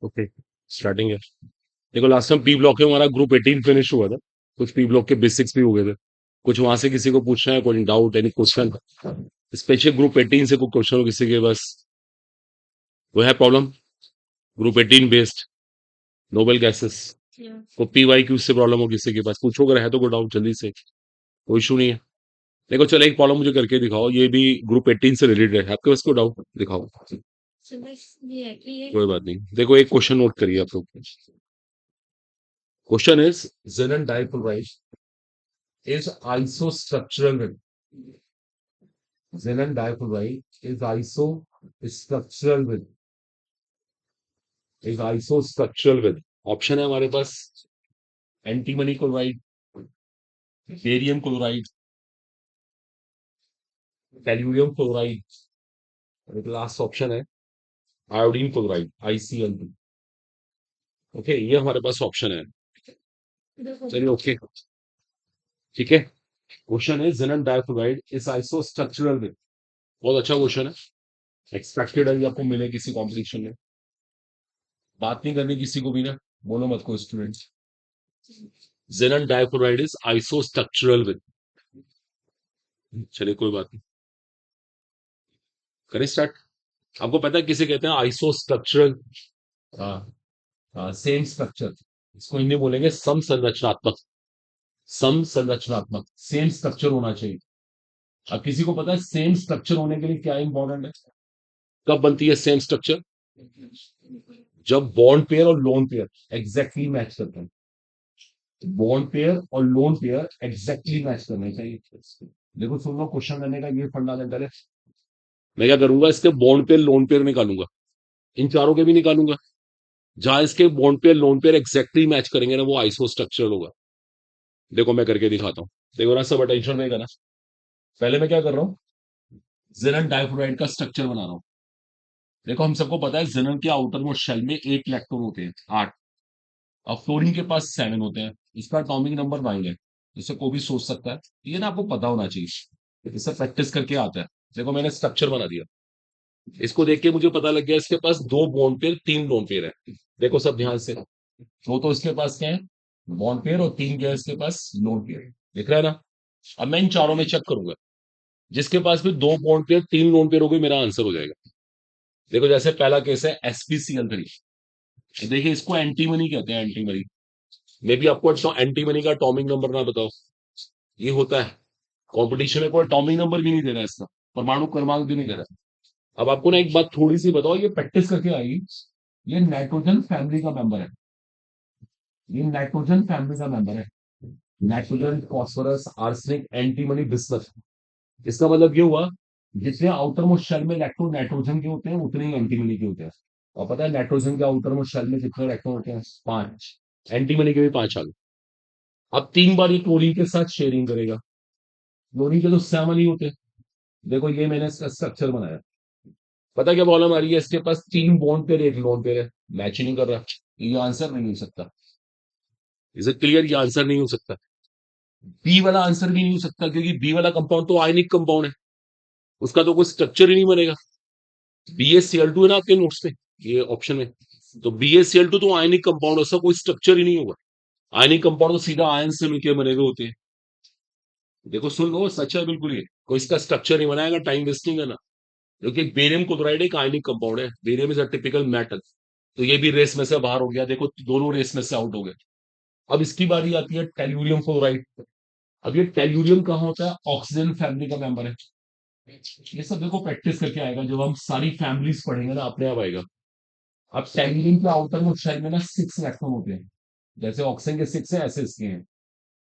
Okay, starting है। देखो last time P block में हमारा ग्रुप 18 फिनिश हुआ था। कुछ पी ब्लॉक के बेसिक्स भी हो गए थे। कुछ वहां से किसी को पूछना है, कोई doubt, any question, special group 18 से कोई क्वेश्चन हो किसी के बस, वो है problem. Group 18 based noble gases को पी वाई क्यू से प्रॉब्लम हो किसी के पास, पूछो अगर है तो कोई डाउट जल्दी से, कोई इशू नहीं है। देखो चलो एक प्रॉब्लम मुझे करके दिखाओ, ये भी ग्रुप 18 से रिलेटेड है, आपके पास कोई डाउट दिखाओ। कोई बात नहीं, देखो एक क्वेश्चन नोट करिए आप लोग। Question is xenon dichloride is isostructural with xenon dichloride is isostructural with option है हमारे पास antimony chloride, barium chloride, tellurium chloride, और एक लास्ट ऑप्शन है आयोडीन क्लोराइड ICl2। ओके, ये हमारे पास ऑप्शन है। चलिए ओके, ठीक है। क्वेश्चन है xenon dichloride is isostructural with, बहुत अच्छा क्वेश्चन है, एक्सपेक्टेड है ये आपको मिले किसी कॉम्पिटिशन में। बात नहीं करनी किसी को भी ना, बोलो मत को student. xenon dichloride is isostructural with, चलिए कोई बात नहीं, करें स्टार्ट। आपको पता है किसे कहते हैं आइसोस्ट्रक्चरल? सेम स्ट्रक्चर, इसको हिंदी बोलेंगे समसंरचनात्मक। समसंरचनात्मक, सेम स्ट्रक्चर होना चाहिए। अब किसी को पता है सेम स्ट्रक्चर होने के लिए क्या इंपॉर्टेंट है? कब बनती है सेम स्ट्रक्चर? जब बॉन्ड पेयर और लोन पेयर एग्जैक्टली मैच करते हैं। बॉन्ड पेयर और लोन पेयर एग्जैक्टली मैच करने चाहिए। देखो सुन लो, क्वेश्चन करने का ये फंडामेंटल है। मैं क्या करूंगा, इसके बॉन्ड पेयर लोन पेयर निकालूंगा, इन चारों के भी निकालूंगा। जहां इसके bond pair lone pair exactly match करेंगे ना, वो आइसो स्ट्रक्चर होगा। देखो मैं करके दिखाता हूँ, देखो ना, सब अटेंशन रहेगा ना। पहले मैं क्या कर रहा हूँ, xenon डाइक्लोराइड का स्ट्रक्चर बना रहा हूँ। देखो हम सबको पता है xenon के आउटर मोस्ट शेल में 8 इलेक्ट्रॉन होते हैं, 8। अब फ्लोरीन के पास 7 होते हैं। इसका एटॉमिक नंबर 9 है। जिससे कोई भी सोच सकता है, ये ना आपको पता होना चाहिए, इससे प्रैक्टिस करके आता है। देखो मैंने स्ट्रक्चर बना दिया, इसको देख के मुझे पता लग गया इसके पास 2 बॉन्ड पेयर 3 लोन पेयर है। देखो सब ध्यान से, दो तो इसके पास क्या है, बॉन्ड पेयर, और 3 क्या है इसके पास, लोन पेयर। दिख रहा है ना? अब मैं इन चारों में चेक करूंगा, जिसके पास भी 2 बॉन्ड पेयर 3 लोन पेयर हो गए, मेरा आंसर हो जाएगा। देखो जैसे पहला केस है SpCl3, देखिए इसको एंटीमनी कहते हैं, एंटीमनी। मे भी आपको एंटीमनी का एटॉमिक नंबर ना बताओ, ये होता है कंपटीशन में, कोई एटॉमिक नंबर भी नहीं दे रहा है इसका, परमाणु क्रमांक भी नहीं दे रहा है। अब आपको ना एक बात थोड़ी सी बताओ, ये प्रैक्टिस करके आएगी। ये नाइट्रोजन फैमिली का मेंबर है, ये नाइट्रोजन फैमिली का मेंबर है। Nitrogen, phosphorus, arsenic, antimony, bismuth. इसका मतलब ये हुआ, जितने आउटर मोस्ट शेल में इलेक्ट्रॉन नाइट्रोजन के होते हैं, उतने ही एंटीमनी के होते हैं। और पता है नाइट्रोजन के आउटर मोस्ट शेल में कितने इलेक्ट्रॉन होते हैं? 5। एंटीमनी के भी 5 आ गए। अब 3 बार ये क्लोरीन के साथ शेयरिंग करेगा। क्लोरीन के तो 7 ही होते हैं। देखो ये मैंने इसका स्ट्रक्चर बनाया। पता क्या प्रॉब्लम आ रही है, इसके पास 3 बॉन्ड पेयर 1 लोन पेयर है, मैच ही नहीं कर रहा। ये आंसर नहीं हो सकता। Is it clear? ये आंसर नहीं हो सकता। बी वाला आंसर भी नहीं हो सकता, क्योंकि बी वाला कंपाउंड तो आयनिक कंपाउंड है, उसका तो कोई स्ट्रक्चर ही नहीं बनेगा। BaCl2 है ना आपके नोट्स में, ये ऑप्शन में, तो BaCl2 तो आयनिक कंपाउंड, उसका कोई स्ट्रक्चर ही नहीं होगा। आयनिक कंपाउंड तो सीधा आयन से मिलकर बने हुए होते हैं। देखो सुन लो, सच है बिल्कुल, ये कोई इसका स्ट्रक्चर नहीं बनाएगा, टाइम वेस्टिंग है ना। क्योंकि बेरियम क्लोराइड एक आयनिक कंपाउंड है, barium is a typical metal. तो ये भी रेस में से बाहर हो गया, देखो दोनों रेस में से आउट हो गए। अब इसकी बारी आती है टेल्यूरियम क्लोराइड। अब ये टेल्यूरियम कहाँ होता है? ऑक्सीजन फैमिली का मेंबर है। ये सब देखो प्रैक्टिस करके आएगा, जब हम सारी फैमिलीज पढ़ेंगे ना, अपने आप आएगा। अब टेल्यूरियम के आउटर मोस्ट शेल में ना 6 इलेक्ट्रॉन होते हैं, जैसे ऑक्सीजन के 6 है, ऐसे इसके हैं।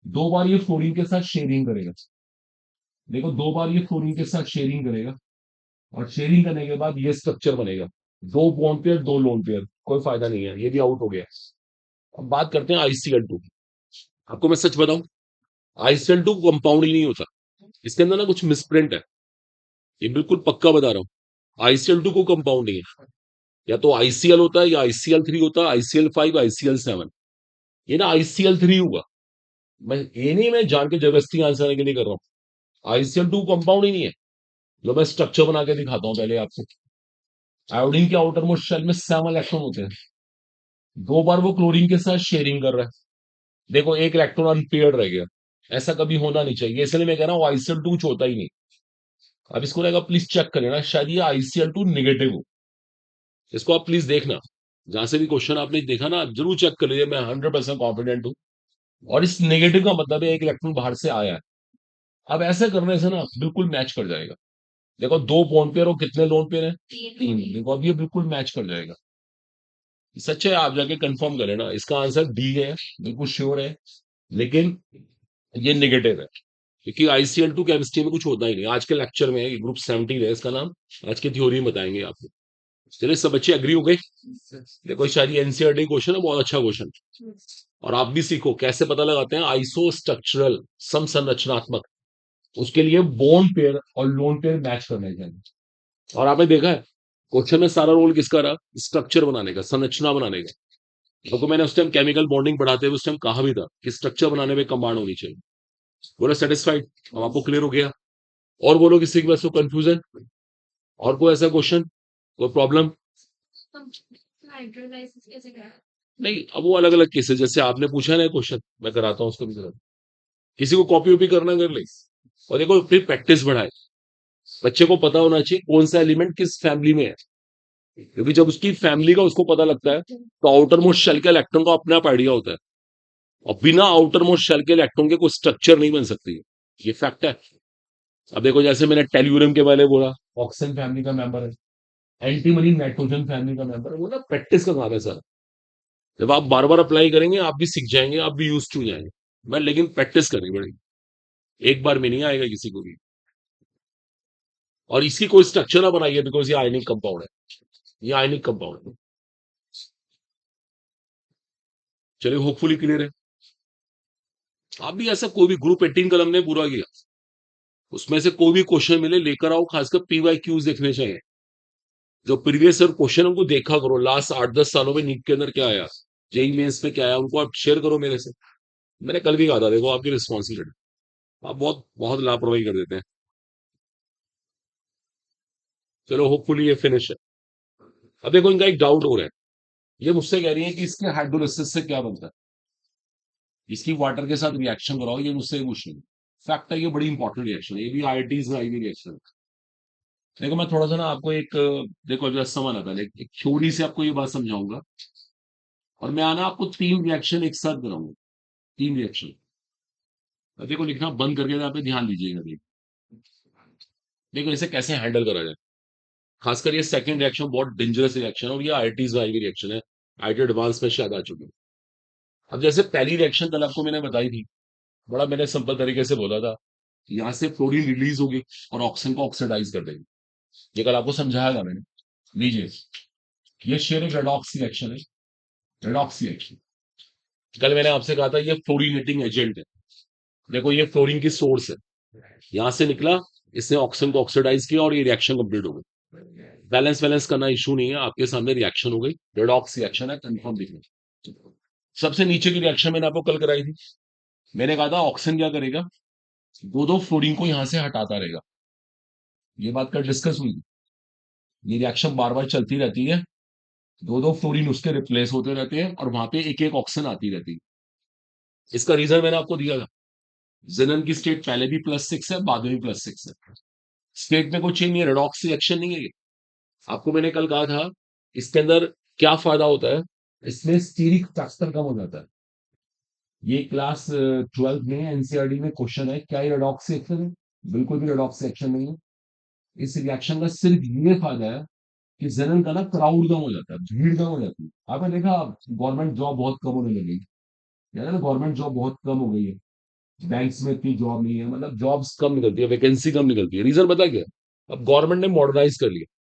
2 बार ये फ्लोरीन के साथ शेयरिंग करेगा। देखो 2 बार ये फ्लोरीन के साथ शेयरिंग करेगा, और शेयरिंग करने के बाद ये स्ट्रक्चर बनेगा। 2 बॉन्ड पेयर 2 लोन पेयर, कोई फायदा नहीं है, ये भी आउट हो गया। अब बात करते हैं ICl2। आपको मैं सच बताऊं, ICl2 कंपाउंड ही नहीं होता, इसके अंदर ना कुछ मिसप्रिंट है, ये बिल्कुल पक्का बता रहा हूँ। ICl2 को कंपाउंड नहीं है, या तो ICl होता है, या ICl3 होता है, ICl5, ICl7। ये ना ICl3 होगा। मैं ये नहीं, मैं जान के जबरदस्ती आंसर करने के लिए कर रहा हूँ। ICl2 कंपाउंड ही नहीं है। जो मैं स्ट्रक्चर बना के दिखाता हूँ पहले आपको। आयोडीन के आउटर मोस्ट शेल में 7 इलेक्ट्रॉन होते हैं, दो बार वो क्लोरीन के साथ शेयरिंग कर रहा है। देखो एक इलेक्ट्रॉन अनपेयर्ड रह गया। ऐसा कभी होना नहीं चाहिए, इसलिए मैं कह रहा हूँ आईसीएल टू होता ही नहीं। अब इसको रहेगा प्लीज चेक कर लेना, शायद ये आईसीएल टू निगेटिव हो। इसको आप प्लीज देखना, जहां से भी क्वेश्चन आपने देखा ना, आप जरूर चेक कर लीजिए, मैं 100% कॉन्फिडेंट हूँ। और इस नेगेटिव का मतलब है एक इलेक्ट्रॉन बाहर से आया है। अब ऐसे करने से ना बिल्कुल मैच कर जाएगा। देखो दो बॉन्ड पेयर और कितने लोन पेयर है, तीन। देखो अब ये बिल्कुल मैच कर जाएगा। सच है, आप जाके कंफर्म करें ना, इसका आंसर डी है, बिल्कुल श्योर है। लेकिन ये नेगेटिव है, क्योंकि आईसीएल टू केमिस्ट्री में कुछ होता ही नहीं। आज के लेक्चर में ग्रुप 17 है इसका नाम, आज की थ्योरी में बताएंगे आपको। चलिए सब बच्चे एग्री हो गए। देखो शायद ये एनसीईआरटी क्वेश्चन है, बहुत अच्छा क्वेश्चन। और आप भी सीखो कैसे पता लगाते हैं आइसो स्ट्रक्चरल समसंरचनात्मक। उसके लिए बॉन्ड पेयर और लोन पेयर मैच करने चाहिए। और आपने देखा है क्वेश्चन में सारा रोल किसका रहा, स्ट्रक्चर बनाने का, संरचना बनाने का। आपको मैंने उस टाइम केमिकल बॉन्डिंग पढ़ाते हुए उस टाइम कहा भी था कि स्ट्रक्चर बनाने में कंबाउंड होनी चाहिए। बोला सेटिस्फाइड, अब आपको क्लियर हो गया। और बोलो किसी के पास तो कंफ्यूजन, और कोई ऐसा क्वेश्चन, कोई प्रॉब्लम? नहीं, अब वो अलग अलग केसेस, जैसे आपने पूछा ना क्वेश्चन, मैं कराता हूँ उसको भी जरा। किसी को कॉपी वॉपी करना कर ले। और देखो फिर प्रैक्टिस बढ़ाए। बच्चे को पता होना चाहिए कौन सा एलिमेंट किस फैमिली में है, क्योंकि जब उसकी फैमिली का उसको पता लगता है तो आउटर मोस्ट शेल के इलेक्ट्रॉन का अपने आप आइडिया होता है। और बिना आउटर मोस्ट शेल के इलेक्ट्रॉन के कोई स्ट्रक्चर नहीं बन सकती, ये फैक्ट है। अब देखो जैसे मैंने टेल्यूरियम के बारे में बोला, ऑक्सीजन फैमिली का मेंबर है। एंटीमनी नाइट्रोजन फैमिली का मेंबर है। वो ना प्रैक्टिस का काम है सर। जब आप बार बार अप्लाई करेंगे आप भी सीख जाएंगे, आप भी यूज टू जाएंगे। मैं लेकिन प्रैक्टिस करनी पड़ेगी, एक बार में नहीं आएगा किसी को भी। और इसकी कोई स्ट्रक्चर ना बनाइए, बिकॉज ये आयनिक कंपाउंड है, ये आयनिक कंपाउंड है। चलिए होपफुली क्लियर है। आप भी ऐसा कोई भी ग्रुप 18 कलम ने पूरा किया, उसमें से कोई भी क्वेश्चन मिले लेकर आओ, खासकर पीवाई क्यूज देखने चाहिए। जो प्रीवियस ईयर क्वेश्चन उनको देखा करो, लास्ट 8-10 सालों में नीट के अंदर क्या आया, जेई मेंस में क्या आया, उनको आप शेयर करो मेरे से। मैंने कल भी कहा था, देखो आपकी रिस्पॉन्सिबिलिटी। आप बहुत बहुत लापरवाही कर देते हैं। चलो होपफुली ये फिनिश है। अब देखो इनका एक डाउट हो रहा है, ये मुझसे कह रही है कि इसके हाइड्रोलिसिस से क्या बनता है, इसकी वाटर के साथ रिएक्शन कराओ, ये मुझसे पूछ रही है। फैक्ट है, ये बड़ी इंपॉर्टेंट रिएक्शन है, ये भी आईआईटीज में आई हुई रिएक्शन है। देखो मैं थोड़ा सा ना आपको एक, देखो जरा समझ आता है, एक थ्योरी से आपको ये बात समझाऊंगा। और मैं आना आपको तीन रिएक्शन एक साथ कराऊंगा, तीन रिएक्शन। देखो लिखना बंद करके यहाँ पे ध्यान दीजिएगा। देखो इसे कैसे हैंडल करा जाए। खासकर ये सेकंड रिएक्शन बहुत डेंजरस रिएक्शन है, और ये आईआईटीज में आई हुई रिएक्शन है, आईआईटी एडवांस में शायद आ चुकी है। अब जैसे पहली रिएक्शन कल आपको मैंने बताई थी, बड़ा मैंने सिंपल तरीके से बोला था, यहाँ से फ्लोरीन रिलीज होगी और ऑक्सीजन को ऑक्सीडाइज कर देगी। ये कल आपको समझाया था मैंने। लीजिए, ये शेयर एक रेडॉक्स रिएक्शन है, रेडॉक्स रिएक्शन। कल मैंने आपसे कहा था ये फ्लोरीनेटिंग एजेंट है। देखो ये फ्लोरीन की सोर्स है, यहां से निकला, इसने ऑक्सीजन को ऑक्सीडाइज किया और ये रिएक्शन कंप्लीट हो गई। बैलेंस बैलेंस करना इशू नहीं है, आपके सामने रिएक्शन हो गई, रेडॉक्स रिएक्शन है, कंफर्म दिखना। सबसे नीचे की रिएक्शन मैंने आपको कल कराई थी। मैंने कहा था ऑक्सीजन क्या करेगा, दो दो फ्लोरीन को यहां से हटाता रहेगा। ये बात कल डिस्कस हुई। ये रिएक्शन बार बार चलती रहती है, दो दो फ्लोरीन उसके रिप्लेस होते रहते हैं और वहां पे एक एक ऑक्सीजन आती रहती है। इसका रीजन मैंने आपको दिया था, जिनन की स्टेट पहले भी +6 है, बाद में भी +6 है। स्टेट में कोई चेंज नहीं है, रेडॉक्स रिएक्शन नहीं है ये। आपको मैंने कल कहा था इसके अंदर क्या फायदा होता है, इसमें स्टीरिक फैक्टर कम हो जाता है। ये क्लास 12 में एनसीईआरटी में क्वेश्चन है, क्या ये रेडॉक्स रिएक्शन है? बिल्कुल भी रेडॉक्स रिएक्शन नहीं है। इस रिएक्शन का सिर्फ ये फायदा है कि जनन का ना क्राउड कम हो जाता है, भीड़ कम हो जाती है। आपने देखा गवर्नमेंट जॉब बहुत कम होने लगी, याद है ना, गवर्नमेंट जॉब बहुत कम हो गई है। बैंक्स में इतनी जॉब नहीं है, मतलब जॉब्स कम निकलती है, वैकेंसी कम निकलती है। रीजन पता क्या है? अब गवर्नमेंट ने मॉडर्नाइज कर लिया।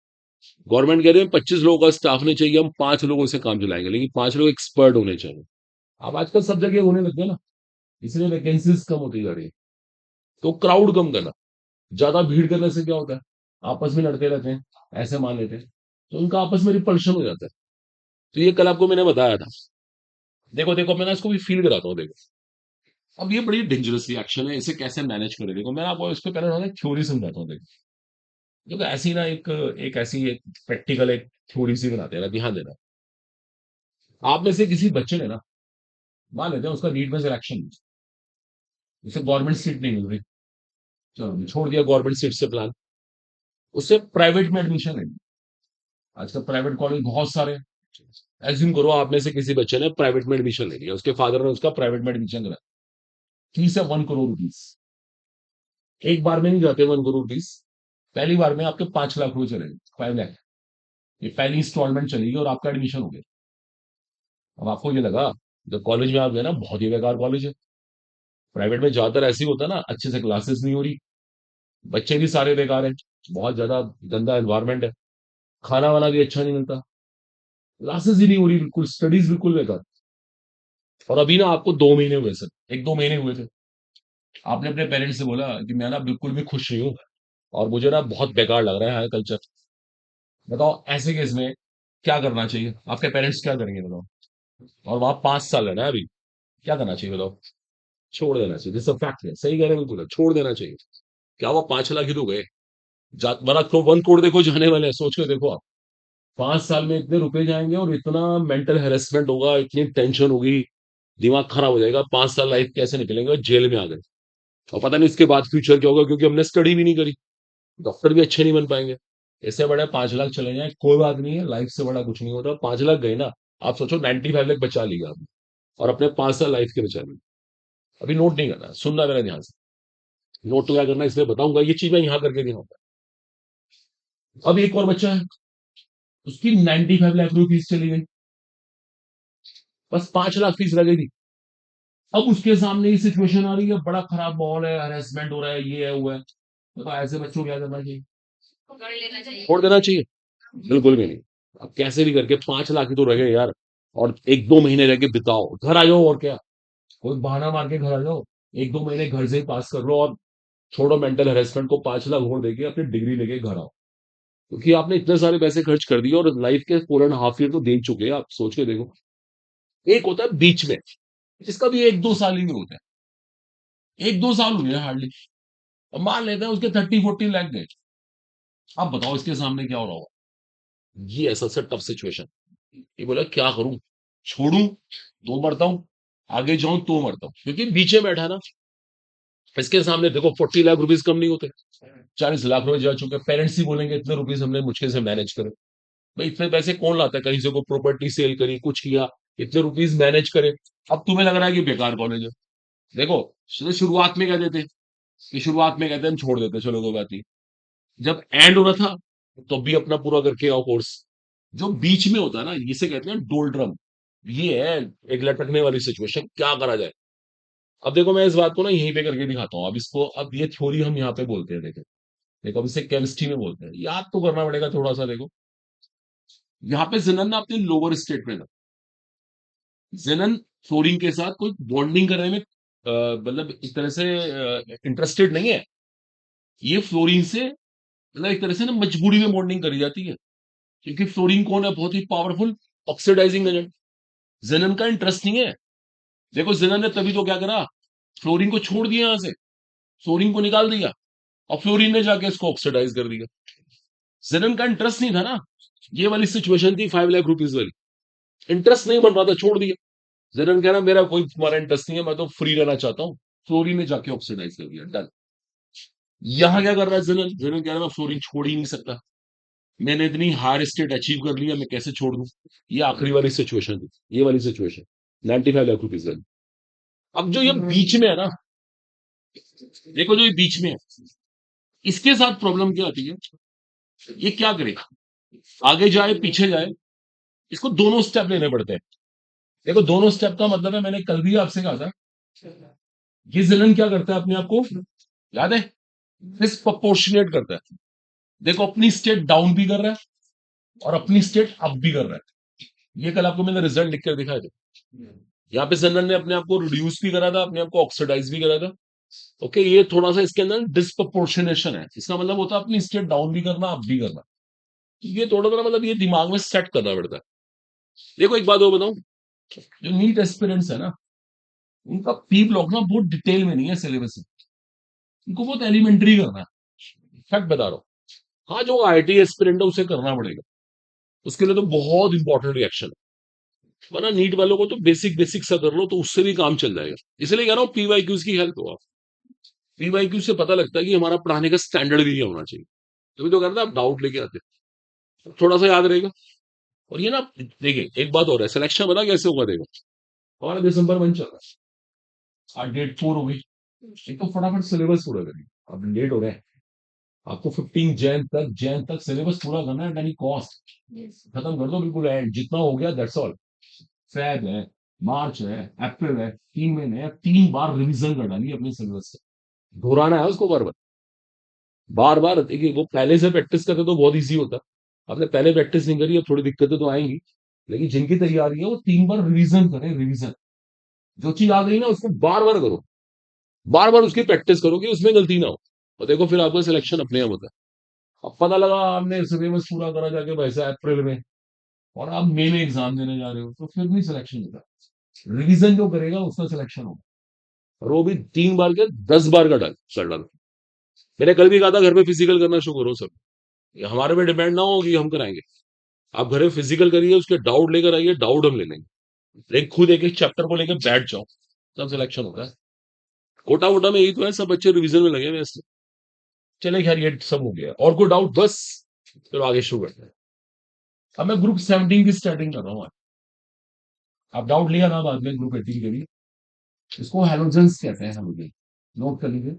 गवर्नमेंट कह रहे हैं 25 लोगों का स्टाफ नहीं चाहिए, हम 5 लोगों से काम चलाएंगे, लेकिन 5 लोग एक्सपर्ट होने चाहिए। अब आजकल सब जगह होने लग गया ना, इसलिए वैकेंसीज कम होती जा रही है। तो क्राउड कम करना, ज्यादा भीड़ करने से क्या होता है, आपस में लड़ते रहते हैं, ऐसे मान लेते हैं, तो उनका आपस में रिपल्शन हो जाता है। तो ये कल आपको मैंने बताया था। देखो देखो मैं ना इसको भी फील कराता हूँ, देखो। अब ये बड़ी डेंजरस रिएक्शन है, इसे कैसे मैनेज करें, देखो मैं आपको इसको पहले ना थ्योरी समझाता हूँ। देखो देखो ऐसी ना एक एक ऐसी एक प्रैक्टिकल एक थ्योरी सी बनाते हैं ना, ध्यान देना। आप में से किसी बच्चे ने ना, मान लेते हैं उसका नीट में सिलेक्शन, उसे गवर्नमेंट सीट नहीं मिल रही, चलो छोड़ दिया गवर्नमेंट सीट से प्लान, उसे प्राइवेट में एडमिशन लेनी। आजकल प्राइवेट कॉलेज बहुत सारे हैं। एज्यूम करो आप में से किसी बच्चे ने प्राइवेट में एडमिशन ले लिया, उसके फादर ने उसका प्राइवेट में एडमिशन करा, फीस है 1 करोड़ रुपीज। एक बार में नहीं जाते 1 करोड़ रुपीज, पहली बार में आपके 5 लाख रुपए चलेंगे, 5 लाख। ये पहली इंस्टॉलमेंट चलेगी और आपका एडमिशन हो गया। अब आपको ये लगा, जब कॉलेज में आप गए ना, बहुत ही बेकार कॉलेज है। प्राइवेट में ज्यादातर ऐसे ही होता है ना, अच्छे से क्लासेस नहीं हो रही, बच्चे भी सारे बेकार हैं, बहुत ज्यादा गंदा एनवायरमेंट है, खाना वाना भी अच्छा नहीं मिलता, क्लासेस ही नहीं हो रही, बिल्कुल स्टडीज बिल्कुल बेकार। और अभी ना आपको 2 महीने हुए सर, 1-2 महीने हुए थे, आपने अपने पेरेंट्स से बोला कि मैं ना बिल्कुल भी खुश नहीं हूँ और मुझे ना बहुत बेकार लग रहा है कल्चर। बताओ ऐसे केस में क्या करना चाहिए, आपके पेरेंट्स क्या करेंगे बताओ। और वहां 5 साल है ना अभी, क्या करना चाहिए बताओ। छोड़ देना चाहिए, दिस फैक्ट है, सही कह रहे हैं बिल्कुल, छोड़ देना चाहिए। क्या वो 5 लाख ही तो गए, बड़ा 1 करोड़ देखो जाने वाले हैं, सोच के देखो आप। 5 साल में इतने रुपए जाएंगे और इतना मेंटल हेरेसमेंट होगा, इतनी टेंशन होगी, दिमाग खराब हो जाएगा। 5 साल लाइफ कैसे निकलेंगे, जेल में आ गए, और पता नहीं इसके बाद फ्यूचर क्या होगा, क्योंकि हमने स्टडी भी नहीं करी, डॉक्टर भी अच्छे नहीं बन पाएंगे। इससे बड़े 5 लाख चले जाए कोई बात नहीं है, लाइफ से बड़ा कुछ नहीं होता। 5 लाख गए ना, आप सोचो 95 लाख बचा लिया आपने, और अपने 5 साल लाइफ के बचा लिए। अभी नोट नहीं करना, सुनना मेरा ध्यान से, नोट तो क्या करना इसलिए बताऊंगा, ये चीज मैं यहाँ करके दिखाऊंगा। अब एक और बच्चा है, उसकी 95 लाख रुपए फीस चली गई, बस 5 लाख फीस लगी थी। अब उसके सामने ये सिचुएशन आ रही है, बड़ा खराब माहौल है, हरेसमेंट हो रहा है, ये है वो है। तो ऐसे बच्चों को क्या करना चाहिए, छोड़ देना चाहिए, बिल्कुल भी नहीं। अब कैसे भी करके 5 लाख ही तो रह गए यार, और 1-2 महीने रह के बिताओ, घर आ जाओ, और क्या, कोई बहाना मार के घर आ जाओ, 1-2 महीने घर से ही पास कर लो, और छोड़ो मेंटल हेरेसमेंट को, 5 लाख और देके अपनी डिग्री लेके घर आओ। क्योंकि आपने इतने सारे पैसे खर्च कर दिए, और लाइफ के 4.5 ईयर तो दे चुके हैं आप, सोच के देखो। एक होता है बीच में, जिसका भी 1-2 साल ही नहीं होता है, 1-2 साल हुए हार्डली, अब मान लेते हैं उसके 30-40 लाख गए। अब बताओ इसके सामने क्या हो रहा होगा, ये ऐसा सा टफ सिचुएशन। ये बोला क्या करूं, छोड़ूं तो मरता हूं, आगे जाऊं तो मरता हूं, क्योंकि बीच में बैठा ना। इसके सामने देखो 40 लाख रुपीज कम नहीं होते, 40 लाख रुपए जा चुके, पेरेंट्स ही बोलेंगे इतने रुपीज हमने मुश्किल से मैनेज करे। भाई इतने पैसे कौन लाता है, कहीं से को प्रॉपर्टी सेल करी, कुछ किया, इतने रुपीज मैनेज करे। अब तुम्हें लग रहा है कि बेकार कॉलेज है। देखो, शुरुआत में कहते थे, कि शुरुआत में कहते हैं हम छोड़ देते, चलो कोई बात नहीं। जब एंड हो रहा था, तो भी अपना पूरा करके आओ कोर्स। जो बीच में होता है ना, इसे कहते हैं डोल्ड्रम, ये है एक लटकने वाली सिचुएशन, क्या करा जाए। अब देखो मैं इस बात को ना यहीं पे करके दिखाता हूँ, अब इसको, अब ये थ्योरी हम यहाँ पे बोलते हैं, देखो देखो अब इसे केमिस्ट्री में बोलते हैं, याद तो करना पड़ेगा थोड़ा सा। देखो यहाँ पे जिनन ना अपने लोअर स्टेट में था, जिनन फ्लोरीन के साथ कोई बॉन्डिंग करने में मतलब इस तरह से इंटरेस्टेड नहीं है। ये फ्लोरीन से मतलब एक तरह से ना मजबूरी में बॉन्डिंग करी जाती है, क्योंकि फ्लोरीन कौन है, बहुत ही पावरफुल ऑक्सीडाइजिंग एजेंट। जेनन का इंटरेस्ट नहीं है। देखो जेनन ने तभी तो क्या करा, फ्लोरीन को छोड़ दिया, यहां से फ्लोरीन को निकाल दिया, और फ्लोरीन ने जाके इसको ऑक्सीडाइज कर दिया। जेनन का इंटरेस्ट नहीं था ना, ये वाली सिचुएशन थी 5 लाख रुपीज वाली, इंटरेस्ट नहीं बन रहा था, छोड़ दिया। जेनन कह रहा मेरा कोई तुम्हारा इंटरेस्ट नहीं है, मैं तो फ्री रहना चाहता हूँ, फ्लोरीन ने जाके ऑक्सीडाइज कर दिया, डन। यहां क्या कर रहा है जेनन, जेनन कह रहा है मैं फ्लोरीन छोड़ ही नहीं सकता, मैंने इतनी हायर स्टेट अचीव कर लिया, मैं कैसे छोड़ दूं। ये आखिरी वाली सिचुएशन थी, ये वाली सिचुएशन 95 लाख रुपीज वाली। अब जो ये बीच में है ना, देखो जो ये बीच में है, इसके साथ प्रॉब्लम क्या आती है, ये क्या करे, आगे जाए पीछे जाए, इसको दोनों स्टेप लेने पड़ते हैं। देखो दोनों स्टेप का मतलब है, मैंने कल भी आपसे कहा था, ये जिलन क्या करता है अपने आप को, याद है, डिस्प्रपोर्शनेट करता है। देखो अपनी स्टेट डाउन भी कर रहा है, और अपनी स्टेट अप भी कर रहा है। ये कल आपको मैंने रिजल्ट लिख कर दिखाया था, यहाँ पे जनरल ने अपने आप को रिड्यूस भी करा था, अपने आप को ऑक्सीडाइज भी करा था। ओके, ये थोड़ा सा इसके अंदर डिस्प्रपोर्शनेशन है, इसका मतलब होता है अपनी स्टेट डाउन भी करना, अप भी करना। ये थोड़ा सा मतलब ये दिमाग में सेट करना पड़ता है। देखो एक बात और बताऊं, जो नीट एस्पिरेंट्स है ना, उनका पी ब्लॉक ना बहुत डिटेल में नहीं है सिलेबस में, उनको बहुत एलिमेंट्री करना है, फैक्ट बता रहा हूँ। हाँ जो आईटी एस्पिरेंट है उसे करना पड़ेगा, उसके लिए तो बहुत इंपॉर्टेंट रिएक्शन है। वरना नीट वालों को तो बेसिक बेसिक सा कर लो तो उससे भी काम चल जाएगा। इसलिए कह रहा हूँ पीवाईक्यूज की हेल्प हो आप। पीवाईक्यू से पता लगता है कि हमारा पढ़ाने का स्टैंडर्ड भी क्या होना चाहिए। तभी तो करता आप डाउट लेके आते हैं, थोड़ा सा याद रहेगा। और ये ना, देखिए एक बात और है, सिलेक्शन पता कैसे होगा देखो। हमारा दिसंबर मंथ चल रहा है, आज डेट 4 हो गई। एक तो फटाफट सिलेबस पूरा करिए, अब लेट हो रहे हैं। आपको 15 जैन तक सिलेबस पूरा करना है, यानी कॉस्ट खत्म कर दो बिल्कुल, एंड जितना हो गया दैट्स ऑल। फेब है, मार्च है, अप्रैल है, 3 महीने हैं, 3 बार रिवीजन कर डालिए अपने सिलेबस से। दोहराना है उसको बार बार, बार बार। देखिए वो पहले से प्रैक्टिस करते तो बहुत इजी होता। आपने पहले प्रैक्टिस नहीं करी, अब थोड़ी दिक्कतें तो आएंगी। लेकिन जिनकी तैयारी है वो 3 बार रिवीजन करें, रिवीजन। जो चीज आ गई ना उसको बार बार करो, बार बार उसकी प्रैक्टिस करो कि उसमें गलती ना हो। और देखो फिर आपका सिलेक्शन अपने आप होता है। अब पता लगा आपने सिलेबस पूरा करा जाके वैसा अप्रैल में, और आप मई में एग्जाम देने जा रहे हो, तो फिर नहीं सिलेक्शन होता। रिवीजन जो करेगा उसका सिलेक्शन होगा। और वो भी 3 बार के 10 बार का डाल कर डालो। मैंने कल भी कहा था घर पे फिजिकल करना शुरू करो सब। ये हमारे पे डिपेंड ना हो कि हम कराएंगे। आप घर में फिजिकल करिए, उसके डाउट लेकर आइए, डाउट हम ले लेंगे। लेकिन खुद एक एक चैप्टर को लेकर बैठ जाओ, तब सिलेक्शन होता है। कोटा वोटा में यही तो है, सब बच्चे रिवीजन में लगे हुए हैं इसलिए। चले खैर, ये सब हो गया। और कोई डाउट? बस चलो आगे शुरू करते हैं। अब मैं ग्रुप 17 की स्टार्टिंग कर रहा हूँ। आप डाउट लिया ना बाद में ग्रुप 18 के लिए। इसको हेलोजेंस कहते हैं, हेलोजन। नोट कर लीजिए,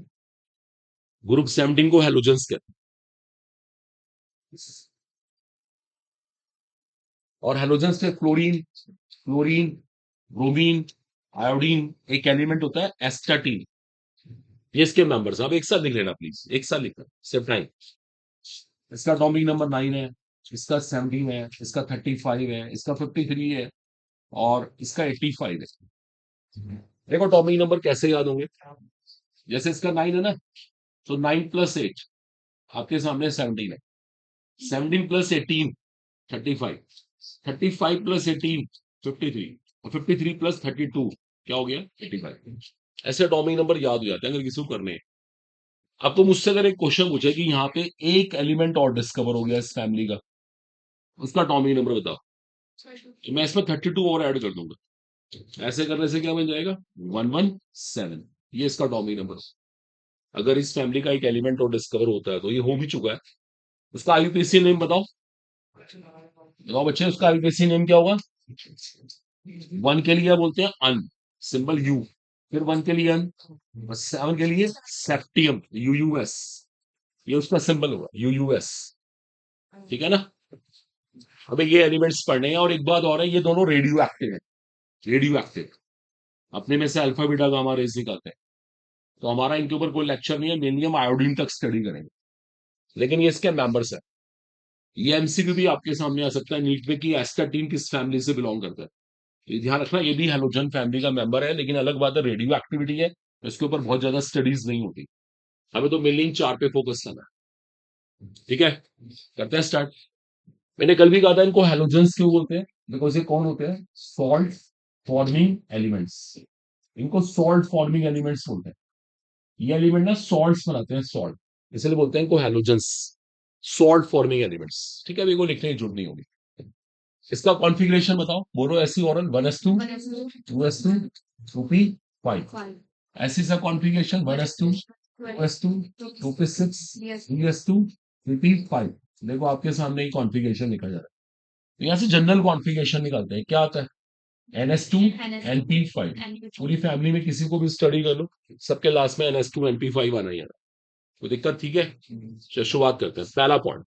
ग्रुप 17 को हेलोजेंस कहते हैं। और हेलोजेंस के फ्लोरीन, फ्लोरीन, ब्रोमीन, आयोडीन, एक एलिमेंट होता है एस्टाटीन। ये इसके मेंबर्स, आप एक साथ लिख लेना प्लीज, एक साथ लिखना, सिर्फ 9। इसका टॉपिक नंबर 9 है, इसका 17 है, इसका 35 है, इसका 53 है, और इसका 85 है। देखो टॉपिक नंबर कैसे याद होंगे। जैसे इसका 9 है ना, तो 9 + 8 आपके सामने 17 है। 17 + 18 35, 35 + 18 53, और 53 + 32 क्या हो गया? 85। ऐसे टॉपिक नंबर याद हो जाते हैं अगर किसी को करने हैं। अब तो मुझसे अगर एक क्वेश्चन पूछे कि यहाँ पे एक एलिमेंट और डिस्कवर हो गया इस फैमिली का, उसका टॉपिक नंबर बताओ, तो मैं इसमें 32 और ऐड कर दूंगा। ऐसे करने से क्या बन जाएगा? 117। ये इसका टॉपिक नंबर। अगर इस फैमिली का एक एलिमेंट और डिस्कवर होता है तो ये हो भी चुका है। उसका आईयूपीएसी नेम बताओ, बताओ बच्चे, उसका आईयूपीएसी नेम क्या होगा? 1 के लिए बोलते हैं अन, सिंबल यू। फिर 1 के लिए अन, और 7 के लिए सेप्टियम, यूयूएस। ये उसका सिंबल होगा, यूयूएस। ठीक है ना? अबे ये एलिमेंट्स पढ़ने हैं, और एक बात और है, ये दोनों रेडियो एक्टिव है। रेडियो एक्टिव, अपने में से अल्फा बीटा गामा रेज निकालते हैं। तो हमारा इनके ऊपर कोई लेक्चर नहीं है, मेनली हम आयोडीन तक स्टडी करेंगे। लेकिन ये इसके मेंबर्स है। ये एमसीक्यू भी आपके सामने आ सकता है नीट में कि एस्टाटीन किस फैमिली से बिलोंग करता है। तो ये ध्यान रखना, ये भी हेलोजन फैमिली का मेंबर है, लेकिन अलग बात है रेडियो एक्टिविटी है, तो इसके ऊपर बहुत ज्यादा स्टडीज नहीं होती। हमें तो मेनली इन 4 पे फोकस करना है। ठीक है, करते हैं स्टार्ट। मैंने कल भी कहा था इनको हेलोजेंस क्यों बोलते हैं, बिकॉज ये कौन होते हैं? Salt forming elements. इनको सॉल्ट फॉर्मिंग एलिमेंट्स बोलते हैं। ये एलिमेंट ना सॉल्ट्स बनाते हैं, सॉल्ट, इसलिए बोलते हैं इनको हेलोजेंस, सॉल्ट फॉर्मिंग एलिमेंट्स। ठीक है, अभी को लिखने की जरूरत नहीं होगी। इसका कॉन्फ़िगरेशन बताओ, बोलो ऐसी ऑरल 1s2 2s2 2p5। ऐसी सा configuration 1s2 2s2 2p6 3s2 3p5। देखो आपके सामने ही कॉन्फ़िगरेशन लिखा जा रहा है। तो यहाँ से जनरल कॉन्फ़िगरेशन निकालते हैं, क्या आता है? NS2 NP5। पूरी फैमिली में किसी को भी स्टडी कर लो, सबके लास्ट में NS2 NP5 आना ही आना। कोई दिक्कत? ठीक है, चलो शुरुआत करते हैं। पहला पॉइंट,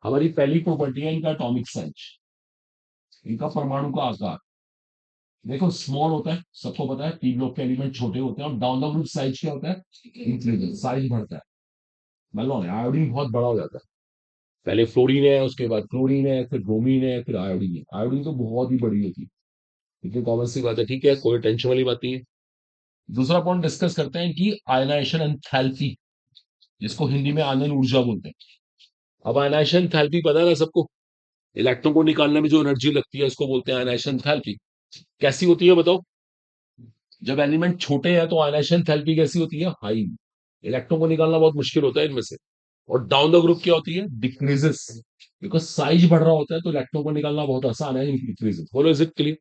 हमारी पहली प्रॉपर्टी है इनका एटॉमिक साइज, इनका परमाणु का आकार। देखो स्मॉल होता है, सबको पता है, पी ब्लॉक के एलिमेंट छोटे होते हैं, और डाउन द ग्रुप साइज क्या होता है? इंक्रीजेंट, साइज बढ़ता है। मतलब आयोडीन बहुत बड़ा हो जाता है। पहले फ्लोरीन है, उसके बाद क्लोरीन है, फिर ब्रोमीन है, फिर आयोडीन है। आयोडीन तो बहुत ही बड़ी होती है, इतनी कॉमन सी बात है। ठीक है, कोई टेंशन वाली बात नहीं है। दूसरा पॉइंट डिस्कस करते हैं कि आयनाइजेशन एंथैल्पी, जिसको हिंदी में आनंद ऊर्जा बोलते हैं। अब आयनाइजेशन एंथैल्पी पता है ना सबको, इलेक्ट्रॉन को निकालने में जो एनर्जी लगती है उसको बोलते हैं आयनाइजेशन एंथैल्पी। कैसी होती है बताओ? जब एलिमेंट छोटे हैं तो आयनाइजेशन एंथैल्पी कैसी होती है? हाई। इलेक्ट्रॉन को निकालना बहुत मुश्किल होता है इनमें से। और डाउन द ग्रुप क्या होती है, डिक्रीजेस। बिकॉज साइज बढ़ रहा होता है तो इलेक्ट्रॉन को निकालना बहुत आसान है, डिक्रीजेस। बोलो इज इट क्लियर?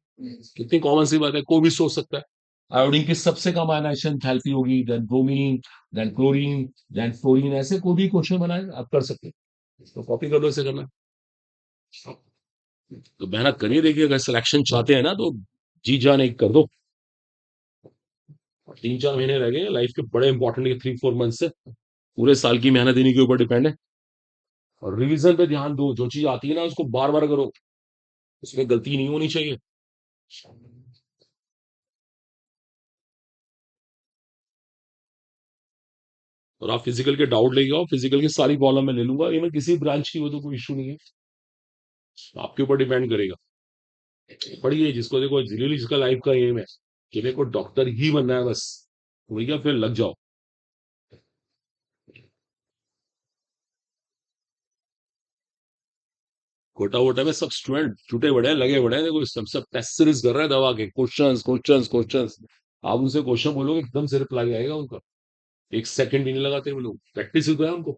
कितनी कॉमन सी बात है, कोई भी सोच सकता है। आयोडीन की सबसे कम आयनाइजेशन थैल्पी होगी, then bromine, then chlorine, then fluorine. ऐसे कोई भी क्वेश्चन बनाए आप कर सकते हैं, तो कॉपी कर दो, इसे करना। तो मेहनत करिए, देखिए अगर सिलेक्शन चाहते हैं ना तो जी जान एक कर दो। 3-4 महीने रह गए लाइफ के, बड़े इंपॉर्टेंट 3-4 मंथ से। पूरे साल की मेहनत इन्हीं के ऊपर डिपेंड है। और रिवीजन पे ध्यान दो, जो चीज आती है ना उसको बार बार करो, उसमें गलती नहीं होनी चाहिए। और आप फिजिकल के डाउट लेके आओ, फिजिकल की सारी प्रॉब्लम मैं ले लूंगा, ये मैं किसी ब्रांच की हो तो कोई इशू नहीं है, आपके ऊपर डिपेंड करेगा। पढ़िए, जिसको देखो रियली जिसका लाइफ का एम है कि मेरे को डॉक्टर ही बनना है बस, तो भैया फिर लग जाओ। कोटा वोटा में सब स्टूडेंट छूटे बड़े हैं, लगे बड़े हैं, देखो सब सब टेस्ट सीरीज कर रहे हैं दवा के, क्वेश्चंस क्वेश्चंस क्वेश्चंस। आप उनसे क्वेश्चन बोलोगे एकदम से रिप्लाई आएगा उनका, एक सेकंड भी नहीं लगाते वो लोग, प्रैक्टिस ही तो है उनको।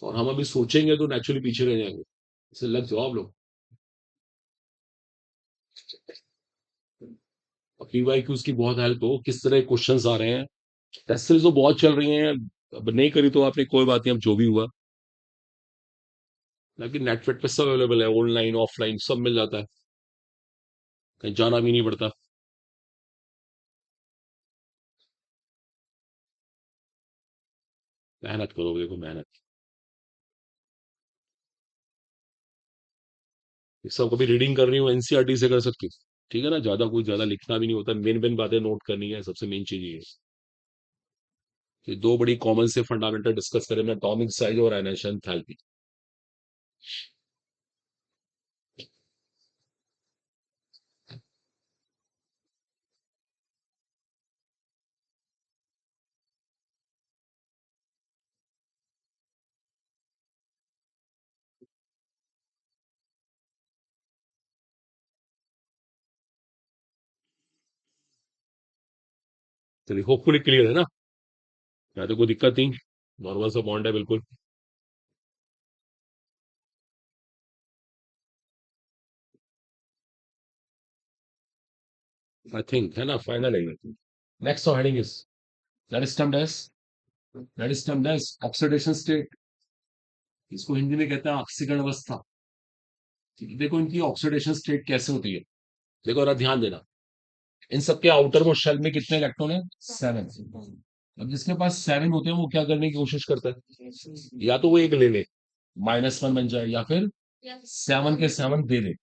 और हम अभी सोचेंगे तो नेचुरली पीछे रह जाएंगे, इससे लग जाओ आप लोग। पीवाईक्यूज की बहुत हेल्प हो, किस तरह क्वेश्चंस आ रहे हैं, टेस्ट सीरीज तो बहुत चल रही हैं। अब नहीं करी तो आपने कोई बात नहीं, अब जो भी हुआ। लेकिन नेटफ्लिक्स पे सब अवेलेबल है, ऑनलाइन ऑफलाइन सब मिल जाता है, कहीं जाना भी नहीं पड़ता। मेहनत करो, देखो मेहनत। ये सब कभी रीडिंग कर रही हो एनसीईआरटी से कर सकती हो, ठीक है ना, ज्यादा कुछ ज्यादा लिखना भी नहीं होता, मेन मेन बातें नोट करनी है, सबसे मेन चीज ये है। कि दो बड़ी कॉमन से फंडामेंटल डिस्कस करें, एटॉमिक साइज और आयनेशन थैल्पी। चलिए होपफुली क्लियर है ना, या तो कोई दिक्कत नहीं, नॉर्मल सा बॉन्ड है बिल्कुल। आई थिंक है ना, फाइनल है। Next heading is that is termed as oxidation state. इसको हिंदी में कहते हैं ऑक्सीकरण अवस्था। ठीक है, देखो इनकी ऑक्सीडेशन स्टेट कैसे होती है, देखो जरा ध्यान देना। इन सबके आउटर मोस्ट शेल में कितने इलेक्ट्रॉन है, 7। अब जिसके पास 7 होते हैं वो क्या करने की कोशिश करता है, या तो वो एक ले ले, -1 बन जाए, या फिर 7 के 7 दे दे।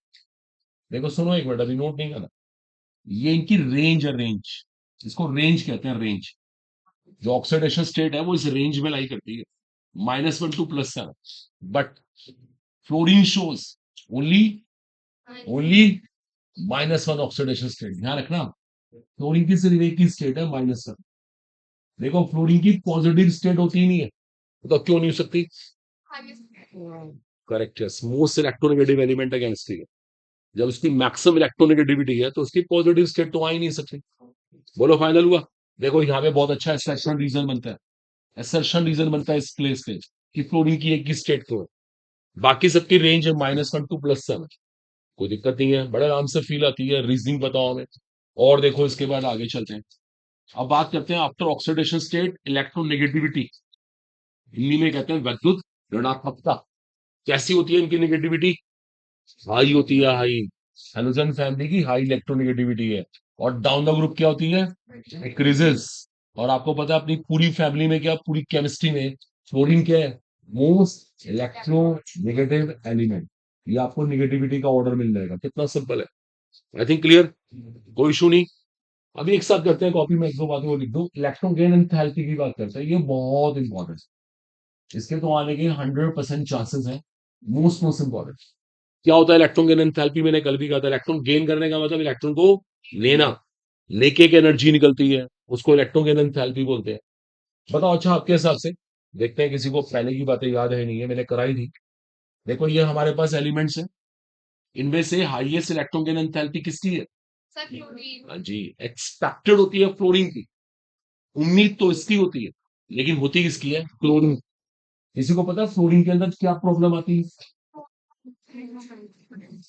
देखो सुनो एक मिनट, अभी नोट नहीं करना। ये इनकी रेंज है, रेंज। इसको रेंज कहते हैं, रेंज। जो ऑक्सीडेशन स्टेट है वो इस रेंज में लाई करती है, -1 to +7। But fluorine shows only only -1 oxidation state. ध्यान रखना, फ्लोरीन की सिर्फ एक ही स्टेट है, -1। देखो फ्लोरीन की पॉजिटिव स्टेट होती ही नहीं है, तो क्यों नहीं हो सकती? करेक्ट है, मोस्ट इलेक्ट्रोनेगेटिव एलिमेंट है केमिस्ट्री। जब उसकी मैक्सिमम इलेक्ट्रोनेगेटिविटी है तो उसकी पॉजिटिव स्टेट तो आ ही नहीं सकती। बोलो फाइनल हुआ? देखो यहाँ पे बहुत अच्छा एसर्शन रीजन बनता है, एसर्शन रीजन बनता है इस प्लेस पे, कि फ्लोरीन की एक ही स्टेट तो है, बाकी सबकी रेंज है -1 to +7। कोई दिक्कत नहीं है, बड़े आराम से फील आती है, रीजनिंग बताओ हमें। और देखो इसके बाद आगे चलते हैं। अब बात करते हैं after oxidation state electronegativity. Hindi में कहते हैं विद्युत ऋणात्मकता। कैसी होती है इनकी नेगेटिविटी? हाई होती है, हाई। हेलोजन फैमिली की हाई इलेक्ट्रोनेगेटिविटी है। और डाउन द ग्रुप क्या होती है, डिक्रीजेस। और आपको पता है अपनी पूरी फैमिली में क्या, पूरी केमिस्ट्री में फ्लोरीन क्या है, मोस्ट इलेक्ट्रोनेगेटिव एलिमेंट। ये आपको नेगेटिविटी का ऑर्डर मिल जाएगा, कितना सिंपल है। आई थिंक क्लियर, कोई इशू नहीं। अभी एक साथ करते हैं, कॉपी में एक दो बातें वो लिख दो। इलेक्ट्रॉन गेन एंथैल्पी की बात करते हैं, ये बहुत इंपॉर्टेंट है, इसके तो आने के 100% चांसेस है। Most most important. क्या होता है इलेक्ट्रॉन गेन एंथैल्पी? मैंने कल भी कहा था, इलेक्ट्रॉन गेन करने का मतलब इलेक्ट्रॉन को लेना, लेके एक एनर्जी निकलती है, उसको इलेक्ट्रॉन गेन एंथैल्पी बोलते हैं। बताओ अच्छा आपके हिसाब से, देखते हैं किसी को पहले की बातें याद है नहीं है, मैंने कराई थी। देखो ये हमारे पास एलिमेंट्स है, इनमें से हाईएस्ट इलेक्ट्रॉन गेन एंथैल्पी किसकी है? हाँ जी, एक्सपेक्टेड होती है फ्लोरीन की, उम्मीद तो इसकी होती है, लेकिन होती किसकी है, क्लोरीन। किसी को पता है फ्लोरीन के अंदर क्या प्रॉब्लम आती है?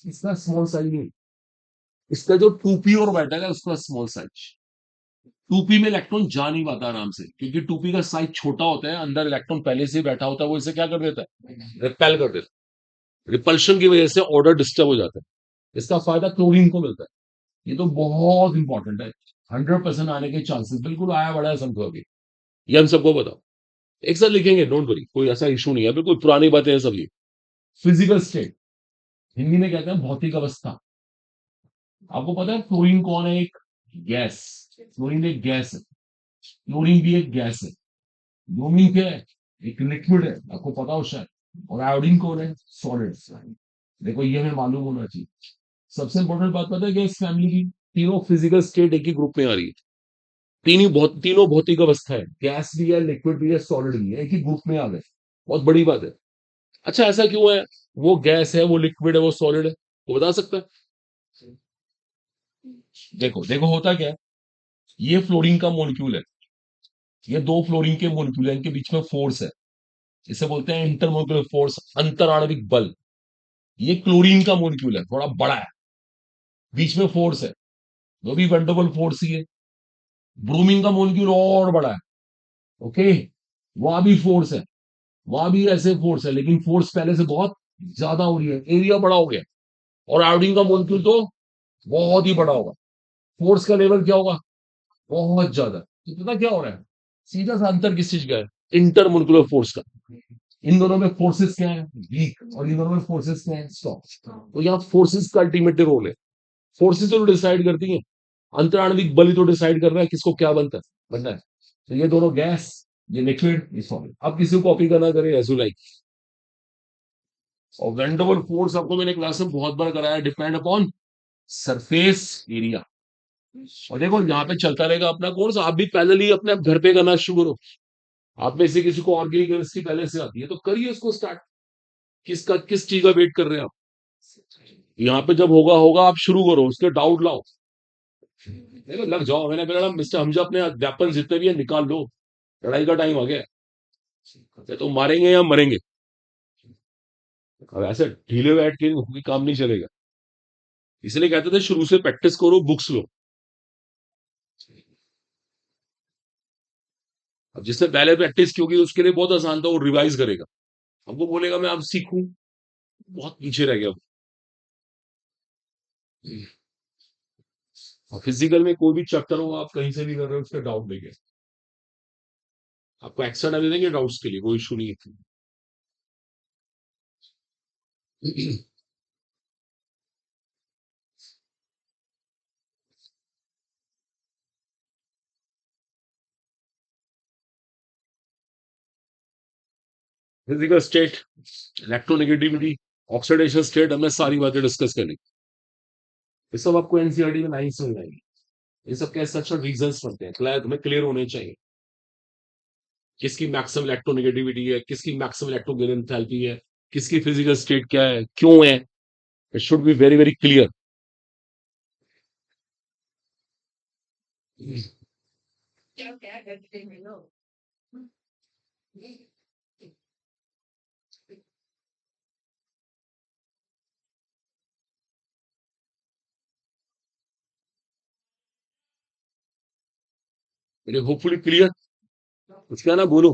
इसका स्मॉल साइज नहीं, इसका जो 2p और मेटल है उसका स्मॉल साइज। 2p में इलेक्ट्रॉन जा नहीं पाता आराम से, क्योंकि 2p का साइज छोटा होता है, अंदर इलेक्ट्रॉन पहले से ही बैठा होता है, वो इसे क्या कर देता है, रिपेल कर देता है। रिपल्शन की वजह से ऑर्डर डिस्टर्ब हो जाता है। इसका फायदा क्लोरीन को मिलता है। ये तो बहुत इंपॉर्टेंट है। 100% आने के चांसेस बिल्कुल आया बड़ा है समझो अभी। ये हम सबको बताओ, एक साथ लिखेंगे, डोंट वरी, कोई ऐसा इशू नहीं है, बिल्कुल पुरानी बातें हैं सब ये। फिजिकल स्टेट, हिंदी में कहते हैं भौतिक अवस्था। आपको पता है फ्लोरीन कौन है? एक गैस। फ्लोरीन एक गैस है, क्लोरीन भी एक गैस है। ब्रोमीन क्या है? एक लिक्विड है, आपको पता हो शायद। और आयोडीन कौन है? सॉलिड। देखो ये हमें मालूम होना चाहिए। सबसे इंपॉर्टेंट बात पता है कि इस फैमिली की तीनों फिजिकल स्टेट एक ही ग्रुप में आ रही है। तीनों भौतिक अवस्था है, गैस भी है, लिक्विड भी है, सॉलिड भी है, एक ही ग्रुप में आ गए। बहुत बड़ी बात है। अच्छा ऐसा क्यों है? वो गैस है, वो लिक्विड है, वो सॉलिड है, वो बता सकता है? देखो देखो होता क्या है, ये फ्लोरीन का मॉलिक्यूल है, ये दो फ्लोरीन के मॉलिक्यूल है, इनके बीच में फोर्स है, इसे बोलते हैं इंटरमोलिकुलर फोर्स, अंतराणविक बल। ये क्लोरीन का मॉलिक्यूल है, थोड़ा बड़ा है, बीच में फोर्स है, वो भी वंडरबल फोर्स ही है। ब्रोमीन का मॉलिक्यूल और बड़ा है, ओके, वहां भी फोर्स है, वहां भी ऐसे फोर्स है, लेकिन फोर्स पहले से बहुत ज्यादा हो रही है, एरिया बड़ा हो गया। और आयोडीन का मॉलिक्यूल तो बहुत ही बड़ा होगा, फोर्स का लेवल क्या होगा, बहुत ज्यादा। तो पता क्या हो रहा है, सीधा सा अंतर किस चीज का है, इंटरमोलिकुलर फोर्स का। इन दोनों में फोर्सेस क्या है, वीक, और इन दोनों में फोर्सेस क्या है, स्ट्रॉन्ग। तो यहाँ फोर्सेस का अल्टीमेट रोल है। फोर्सेस तो डिसाइड करती हैं, अंतराणविक बल ही तो डिसाइड कर रहा है किसको क्या बनना है। तो ये दोनों गैस, ये लिक्विड, ये सॉलिड। अब किसी को कॉपी करना करे एज यू लाइक। और वेंडोबल फोर्स आपको मैंने क्लास में बहुत बार कराया, डिपेंड अपॉन सरफेस एरिया। और देखो यहाँ पे चलता रहेगा अपना कोर्स, आप भी पहले ही अपने घर पे करना शुरू करो। आप में से किसी को ऑर्गेनिक केमिस्ट्री पहले से आती है तो करिए उसको स्टार्ट। किस चीज का वेट कर रहे हैं आप? यहाँ पे जब होगा होगा, आप शुरू करो, उसके डाउट लाओ, देखो लग जाओ। मैंने कहा मिस्टर हमजा अपने अध्यापन जितने भी है निकाल लो, लड़ाई का टाइम आ गया है। तो मारेंगे या मरेंगे। अब ऐसे ढीले बैठ के कोई काम नहीं चलेगा। इसलिए कहते थे शुरू से प्रैक्टिस करो, बुक्स लो। अब जिसने पहले प्रैक्टिस की होगी उसके लिए बहुत आसान था, वो रिवाइज करेगा। अब वो बोलेगा मैं अब सीखूं, बहुत पीछे रह गया। और फिजिकल में कोई भी चैप्टर हो, आप कहीं से भी कर रहे हो, उसका डाउट देंगे, आपको एक्स्ट्रा टाइम दे देंगे डाउट्स के लिए, कोई इशू नहीं है। Physical state, electronegativity, oxidation state, हमने सारी बातें डिस्कस कर ली। ये सब आपको एनसीईआरटी में नहीं समझ आएगी। ये सब कैसे अच्छा रीजंस बनते हैं, तुम्हें क्लियर होने चाहिए। किसकी मैक्सिमम इलेक्ट्रोनेगेटिविटी है, किसकी मैक्सिमम इलेक्ट्रोगेन एंथैल्पी है, किसकी फिजिकल स्टेट क्या है, क्यों है। It should be very very clear. मेरे होपफुली क्लियर। कुछ क्या ना बोलो,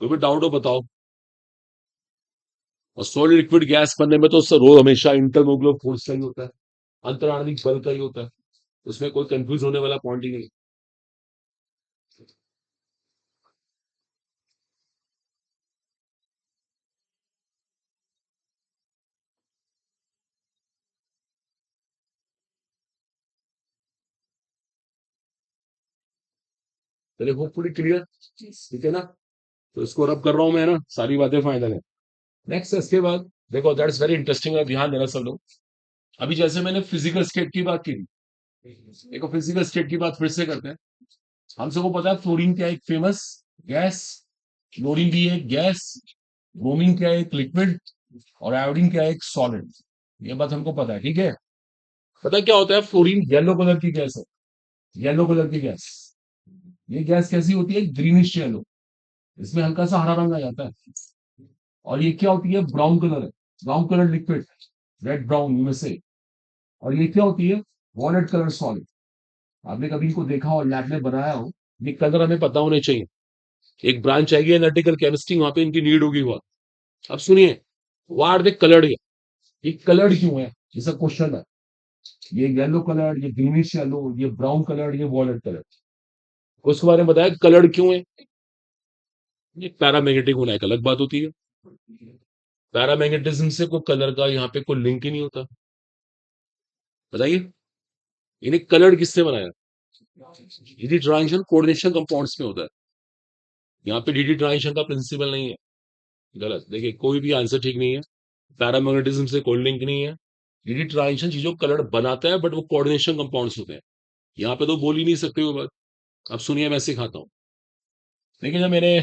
कोई भी डाउट हो बताओ। और सॉलिड लिक्विड गैस बनने में तो रो हमेशा इंटरमोगुलर फोर्स का ही होता है, अंतराणविक बल का ही होता है। उसमें कोई कंफ्यूज होने वाला पॉइंट ही नहीं। चलिए होपफुली क्लियर, ठीक है ना। तो इसको रब कर रहा हूं मैं ना, सारी बातें फाइनल है। नेक्स्ट इसके बाद देखो, दैट्स वेरी इंटरेस्टिंग है, ध्यान देना सब लोग। अभी जैसे मैंने फिजिकल स्टेट की बात की थी, देखो फिजिकल स्टेट की बात फिर से करते हैं। हम सबको पता है फ्लोरीन क्या है, एक फेमस गैस। क्लोरीन भी है एक गैस, ब्रोमीन क्या है, एक लिक्विड, और आयोडीन क्या है, एक सॉलिड। ये बात हमको पता है, ठीक है। पता है क्या होता है, फ्लोरीन येलो कलर की गैस है, येलो कलर की गैस। ये गैस कैसी होती है, ग्रीनिश येलो। इसमें हल्का सा हरा रंग आ जाता है। और ये क्या होती है? ब्राउन कलर है, brown colour liquid, red brown में से। और ये क्या होती है? Violet colour solid. आपने कभी इनको देखा हो, लैब में बनाया हो, ये कलर हमें पता होने चाहिए। एक ब्रांच आएगी एनालिटिकल केमिस्ट्री, वहां पे इनकी नीड होगी हुआ। अब सुनिए, वाट दे कलर्ड, ये कलर्ड क्यों है, ये सब क्वेश्चन है। ये येलो कलर, ये ग्रीनिश येलो, ये ब्राउन कलर, ये वॉलेट कलर, उसके बारे में बताया कलर्ड क्यों है। ये पैरामैग्नेटिक होना एक अलग बात होती है। पैरामैग्नेटिज्म से कोई कलर का यहाँ पे कोई लिंक ही नहीं होता। बताइए, इन्हें कलर्ड किसने बनाया? डीडी ट्रांजिशन कोऑर्डिनेशन कंपाउंड्स में होता है। यहाँ पे डीडी ट्रांजिशन का प्रिंसिपल नहीं है। गलत, देखिए कोई भी आंसर ठीक नहीं है। पैरामैग्नेटिज्म से कोई लिंक नहीं है। डीडी ट्रांजिशन चीजों को कलर्ड बनाता है, बट वो कोऑर्डिनेशन कंपाउंड्स होते हैं। यहाँ पे तो बोल ही नहीं सकते वो बात। अब सुनिए, मैं सिखाता हूँ। देखिए, जब मैंने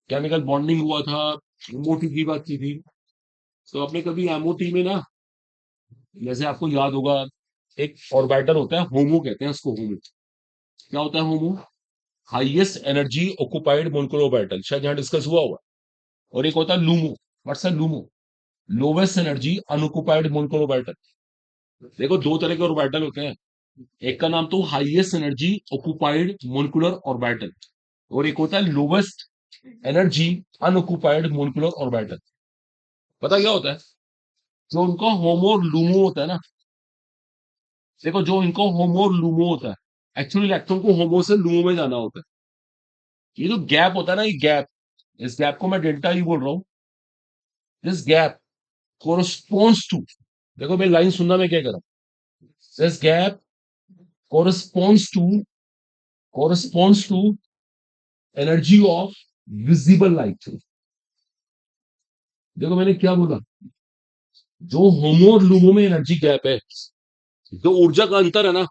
केमिकल बॉन्डिंग हुआ था, एमओटी की बात की थी, तो आपने कभी एमओटी में ना, जैसे आपको याद होगा, एक ऑर्बिटल होता है, होमो कहते हैं उसको, होमो। क्या होता है HOMO? Highest energy occupied molecular orbital, शायद यहाँ डिस्कस हुआ होगा। और एक होता है LUMO. What's a LUMO? Lowest energy unoccupied molecular orbital. देखो, दो तरह के ऑर्बिटल होते हैं। एक का नाम तो highest energy occupied molecular orbital, और एक होता है lowest energy unoccupied molecular orbital. पता क्या होता है? जो उनका होमो और लूमो होता है ना, देखो जो इनको होमो और लूमो होता है, एक्चुअली इलेक्ट्रॉन को होमो से लूमो में जाना होता है। ये जो गैप होता है ना, ये गैप, इस गैप को मैं डेल्टा ही बोल रहा हूं। दिस गैप कोरस्पॉन्ड्स टू, देखो मेरी लाइन सुनना, मैं क्या कर रहा हूं। This gap corresponds to, corresponds to energy of visible light. देखो मैंने क्या बोला, जो होमो और लूमो में एनर्जी गैप है, जो ऊर्जा का अंतर है ना,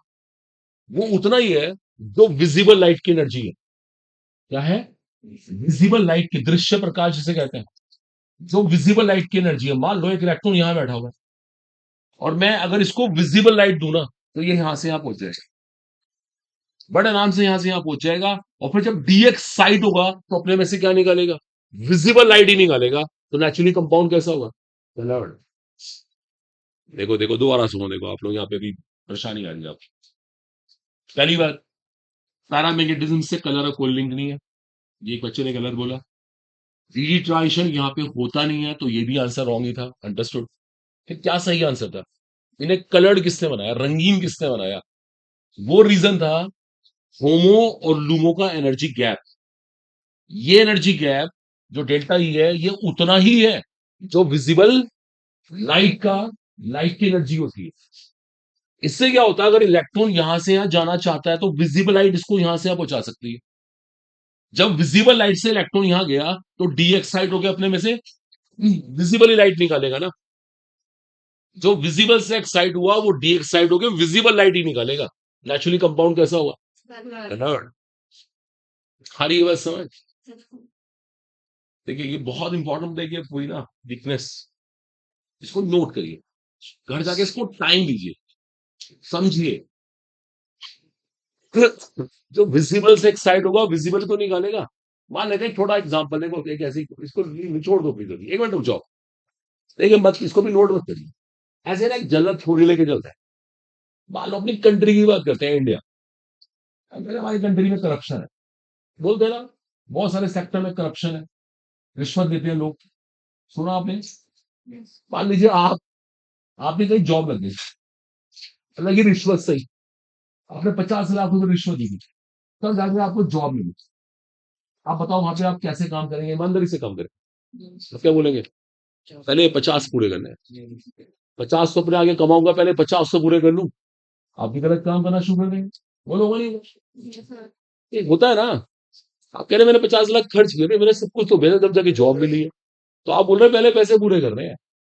वो उतना ही है जो विजिबल लाइट की एनर्जी है। क्या है? विजिबल लाइट की, दृश्य प्रकाश जिसे कहते हैं, जो विजिबल लाइट की एनर्जी है। मान लो एक इलेक्ट्रॉन यहां बैठा हुआ है, और मैं अगर इसको विजिबल लाइट दूं ना, तो ये यहां से यहां पहुंच जाएगा, बड़े आराम से यहां से यहां पहुंच जाएगा। और फिर जब डी एक्साइट होगा, तो अपने में से क्या निकालेगा? विजिबल लाइट ही निकालेगा। तो नेचुरली कंपाउंड कैसा होगा? कलर्ड। देखो देखो, दोबारा सुनो, देखो आप लोग यहाँ पे भी परेशानी आ रही है आपको। पहली बात, पैरामैग्नेटिज्म से कलर का कोई लिंक नहीं है, ये एक बच्चे ने गलत बोला। डीडी ट्रांजिशन यहाँ पे होता नहीं है, तो ये भी आंसर रॉन्ग ही था। अंडरस्टूड? फिर क्या सही आंसर था? इन्हें कलर्ड किसने बनाया, रंगीन किसने बनाया? वो रीजन था होमो और लूमो का एनर्जी गैप। ये एनर्जी गैप जो डेल्टा ई है, ये उतना ही है जो विजिबल लाइट का, लाइट की एनर्जी होती है। इससे क्या होता है, अगर इलेक्ट्रॉन यहां से यहां जाना चाहता है, तो विजिबल लाइट इसको यहां से यहां पहुंचा सकती है। जब विजिबल लाइट से इलेक्ट्रॉन यहां गया, तो डी एक्साइट हो गया अपने में से, विजिबल लाइट निकालेगा ना। जो विजिबल से एक्साइट हुआ, वो डी एक्साइट हो गया, विजिबल लाइट ही निकालेगा। नेचुरली कंपाउंड कैसा हुआ? कलर्ड। हरी बात समझ? देखिए, ये बहुत इंपॉर्टेंट, देखिए कोई ना वीकनेस, इसको नोट करिए, घर जाके इसको टाइम दीजिए, समझिए। जो विजिबल से एक्साइट होगा, विजिबल को निकालेगा। मान लेते हैं थोड़ा एग्जांपल, देखो एक ऐसी, इसको निचोड़ दो प्लीज, एक मिनट रुक जाओ। देखिए मत, इसको भी नोट मत करिए। ऐसे ना एक जल्लत थोड़ी लेके चलता है। मान लो अपनी कंट्री की बात करते हैं, इंडिया। हमारी कंट्री में करप्शन है, बोलते हैं ना, बहुत सारे सेक्टर में करप्शन है, रिश्वत देते हैं लोग। सुना आपने? मान लीजिए आपने कहीं जॉब लग गई, लगी रिश्वत सही, आपने 50 लाख रुपए रिश्वत दी, तब जाकर आपको जॉब मिली। आप बताओ वहां पे आप कैसे काम करेंगे? ईमानदारी से काम करेंगे? तो क्या बोलेंगे? पहले 50 पूरे करने हैं, 50 तो अपने आगे कमाऊंगा, पहले 50 तो पूरे कर लूं। आप भी गलत काम करना शुरू कर देंगे, बोलोगे नहीं? ये होता है ना। आप कह रहे हैं मैंने 50 लाख खर्च किए, मैंने सब कुछ तो भेजा, जब जाके जॉब मिली है। तो आप बोल रहे हैं पहले पैसे पूरे कर रहे हैं,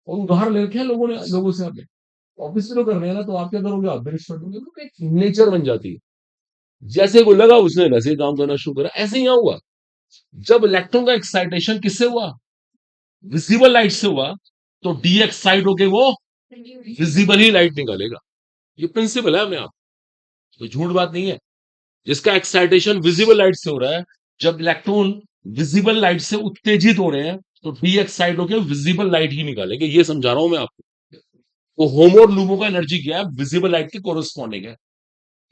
और उधार ले रखे हैं लोगों ने, लोगों से आपने। ऑफिस में तो कर रहे हैं ना, तो आप क्या करोगे? आप भी रिश्वत दोगे, तो एक नेचर बन जाती है। जैसे को लगा उसने वैसे ही काम करना शुरू करा। ऐसे ही यहाँ हुआ, जब इलेक्ट्रॉन का एक्साइटेशन किससे हुआ? विजिबल लाइट से हुआ, तो डी एक्साइट होके वो विजिबल ही लाइट निकालेगा। ये प्रिंसिपल है अपने आप, तो झूठ बात नहीं है। जिसका एक्साइटेशन विजिबल लाइट से हो रहा है, जब इलेक्ट्रॉन विजिबल लाइट से उत्तेजित हो रहे हैं तो डी एक्साइड होकर विजिबल लाइट ही निकालेंगे, ये समझा रहा हूं मैं आपको। तो होमो और लूमो का एनर्जी क्या है, विजिबल लाइट के कोरस्पॉन्डिंग है।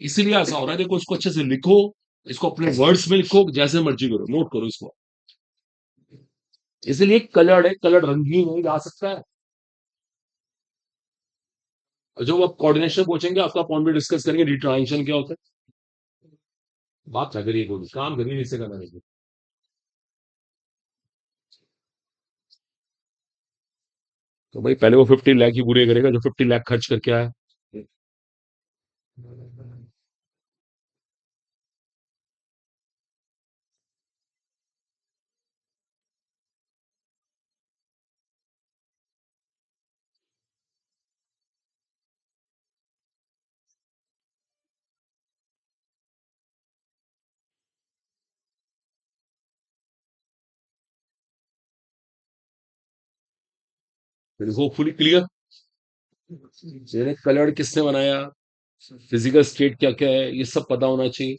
इसीलिए ऐसा हो रहा है, देखो इसको अच्छे से लिखो, इसको अपने वर्ड्स में लिखो, जैसे मर्जी करो, नोट करो इसको। इसलिए कलर्ड है, कलर्ड रंगीन नहीं जा सकता है। जो आप कोऑर्डिनेशन पूछेंगे, आपका पॉइंट भी डिस्कस करेंगे, रिट्रांजिशन क्या होता है। बात क्या करिए, कोई काम करिए, इससे करना नहीं। तो भाई पहले वो 50 लाख ही पूरे करेगा जो 50 लाख खर्च करके आया। Hopefully clear. यानी कलर्ड किसने बनाया, फिजिकल स्टेट क्या क्या है, ये सब पता होना चाहिए।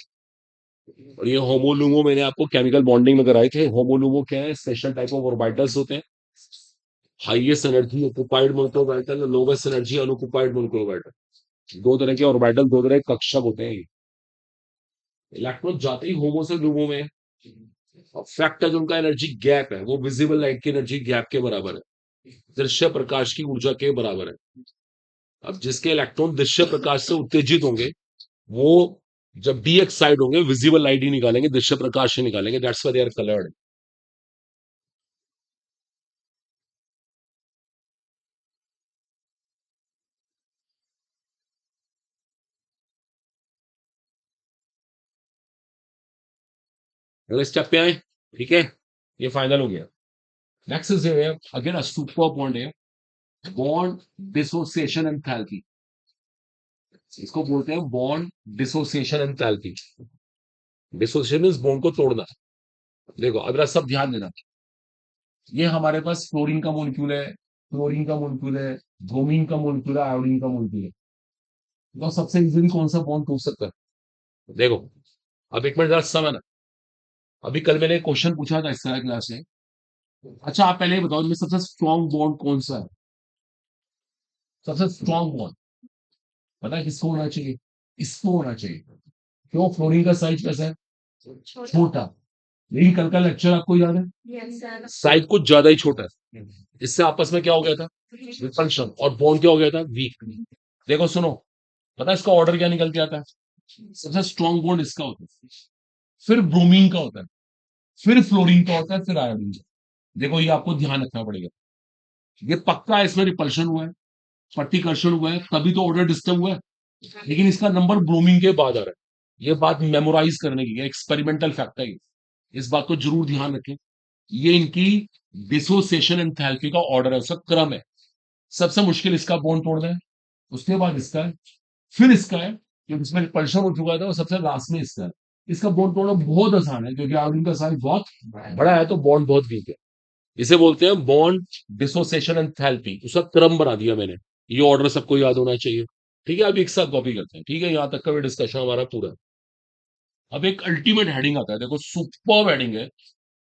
और ये होमोलूमो मैंने आपको केमिकल बॉन्डिंग में कराए थे। होमोलूमो क्या है, स्पेशल टाइप ऑफ ऑर्बिटल्स होते हैं। Highest energy occupied mono orbital, lowest energy unoccupied mono orbital. दो तरह के ऑर्बिटल, दो तरह के कक्षक होते हैं। इलेक्ट्रॉन जाते ही होमो से लूमो में। अब फैक्ट है जो उनका एनर्जी गैप है, वो विजिबल लाइट की एनर्जी गैप के बराबर है, दृश्य प्रकाश की ऊर्जा के बराबर है। अब जिसके इलेक्ट्रॉन दृश्य प्रकाश से उत्तेजित होंगे, वो जब डी एक्साइड होंगे विजिबल लाइट ही निकालेंगे, दृश्य प्रकाश ही निकालेंगे। That's why they are coloured. अगले स्टेप पे आए, ठीक है, ये फाइनल हो गया। Next is again a super bond है, बॉन्ड डिसोसिएशन एंथैल्पी। इसको बोलते हैं bond dissociation enthalpy. Dissociation means bond को तोड़ना। देखो अब जरा सब ध्यान देना, ये हमारे पास फ्लोरीन का मोलिक्यूल है, क्लोरीन का मोलिक्यूल है, ब्रोमीन का मोलिक्यूल है, आयोडीन का मोलिक्यूल है। तो सबसे इजीली कौन सा बॉन्ड टूट सकता है, देखो। अब एक मिनट जरा समझना। अभी कल मैंने क्वेश्चन पूछा था इस तरह क्लास में। अच्छा आप पहले ये बताओ, इनमें सबसे स्ट्रॉन्ग बॉन्ड कौन सा है। सबसे स्ट्रॉन्ग बॉन्ड पता है किसको होना चाहिए, इसको होना चाहिए। क्यों, फ्लोरीन का साइज कैसा है, छोटा। लेकिन कल का लेक्चर आपको याद है, साइज कुछ ज्यादा ही छोटा है। इससे आपस में क्या हो गया था, रिपल्शन, और बॉन्ड क्या हो गया था, वीक। देखो सुनो, पता है इसका ऑर्डर क्या निकल के आता है, सबसे स्ट्रॉन्ग बॉन्ड इसका होता है, फिर ब्रोमीन का होता है, फिर फ्लोरीन का होता है, फिर आयोडीन का। देखो ये आपको ध्यान रखना पड़ेगा। ये पक्का इसमें रिपल्शन हुआ है, प्रतिकर्षण हुआ है, तभी तो ऑर्डर डिस्टर्ब हुआ है। लेकिन इसका नंबर ब्रोमीन के बाद आ रहा है। ये बात मेमोराइज करने की है, एक्सपेरिमेंटल फैक्ट है ये। इस बात को जरूर ध्यान रखें। ये इनकी डिसोसिएशन एंथैल्पी का ऑर्डर है, उसका क्रम है। सबसे मुश्किल इसका बॉन्ड तोड़ना है, उसके बाद इसका है, फिर इसका है, क्योंकि इसमें रिपल्शन हो चुका था, और सबसे लास्ट में इसका है। इसका बॉन्ड तोड़ना बहुत आसान है, क्योंकि आयोडीन का साइज बहुत बड़ा है, तो बॉन्ड बहुत वीक है। इसे बोलते हैं बॉन्ड डिसोसिएशन एंथैल्पी। उसका क्रम बना दिया मैंने, ये ऑर्डर सबको याद होना चाहिए। ठीक है, अब एक साथ कॉपी करते हैं, ठीक है, यहां तक का भी डिस्कशन हमारा पूरा। अब एक अल्टीमेट हेडिंग आता है, देखो सुपर हेडिंग है,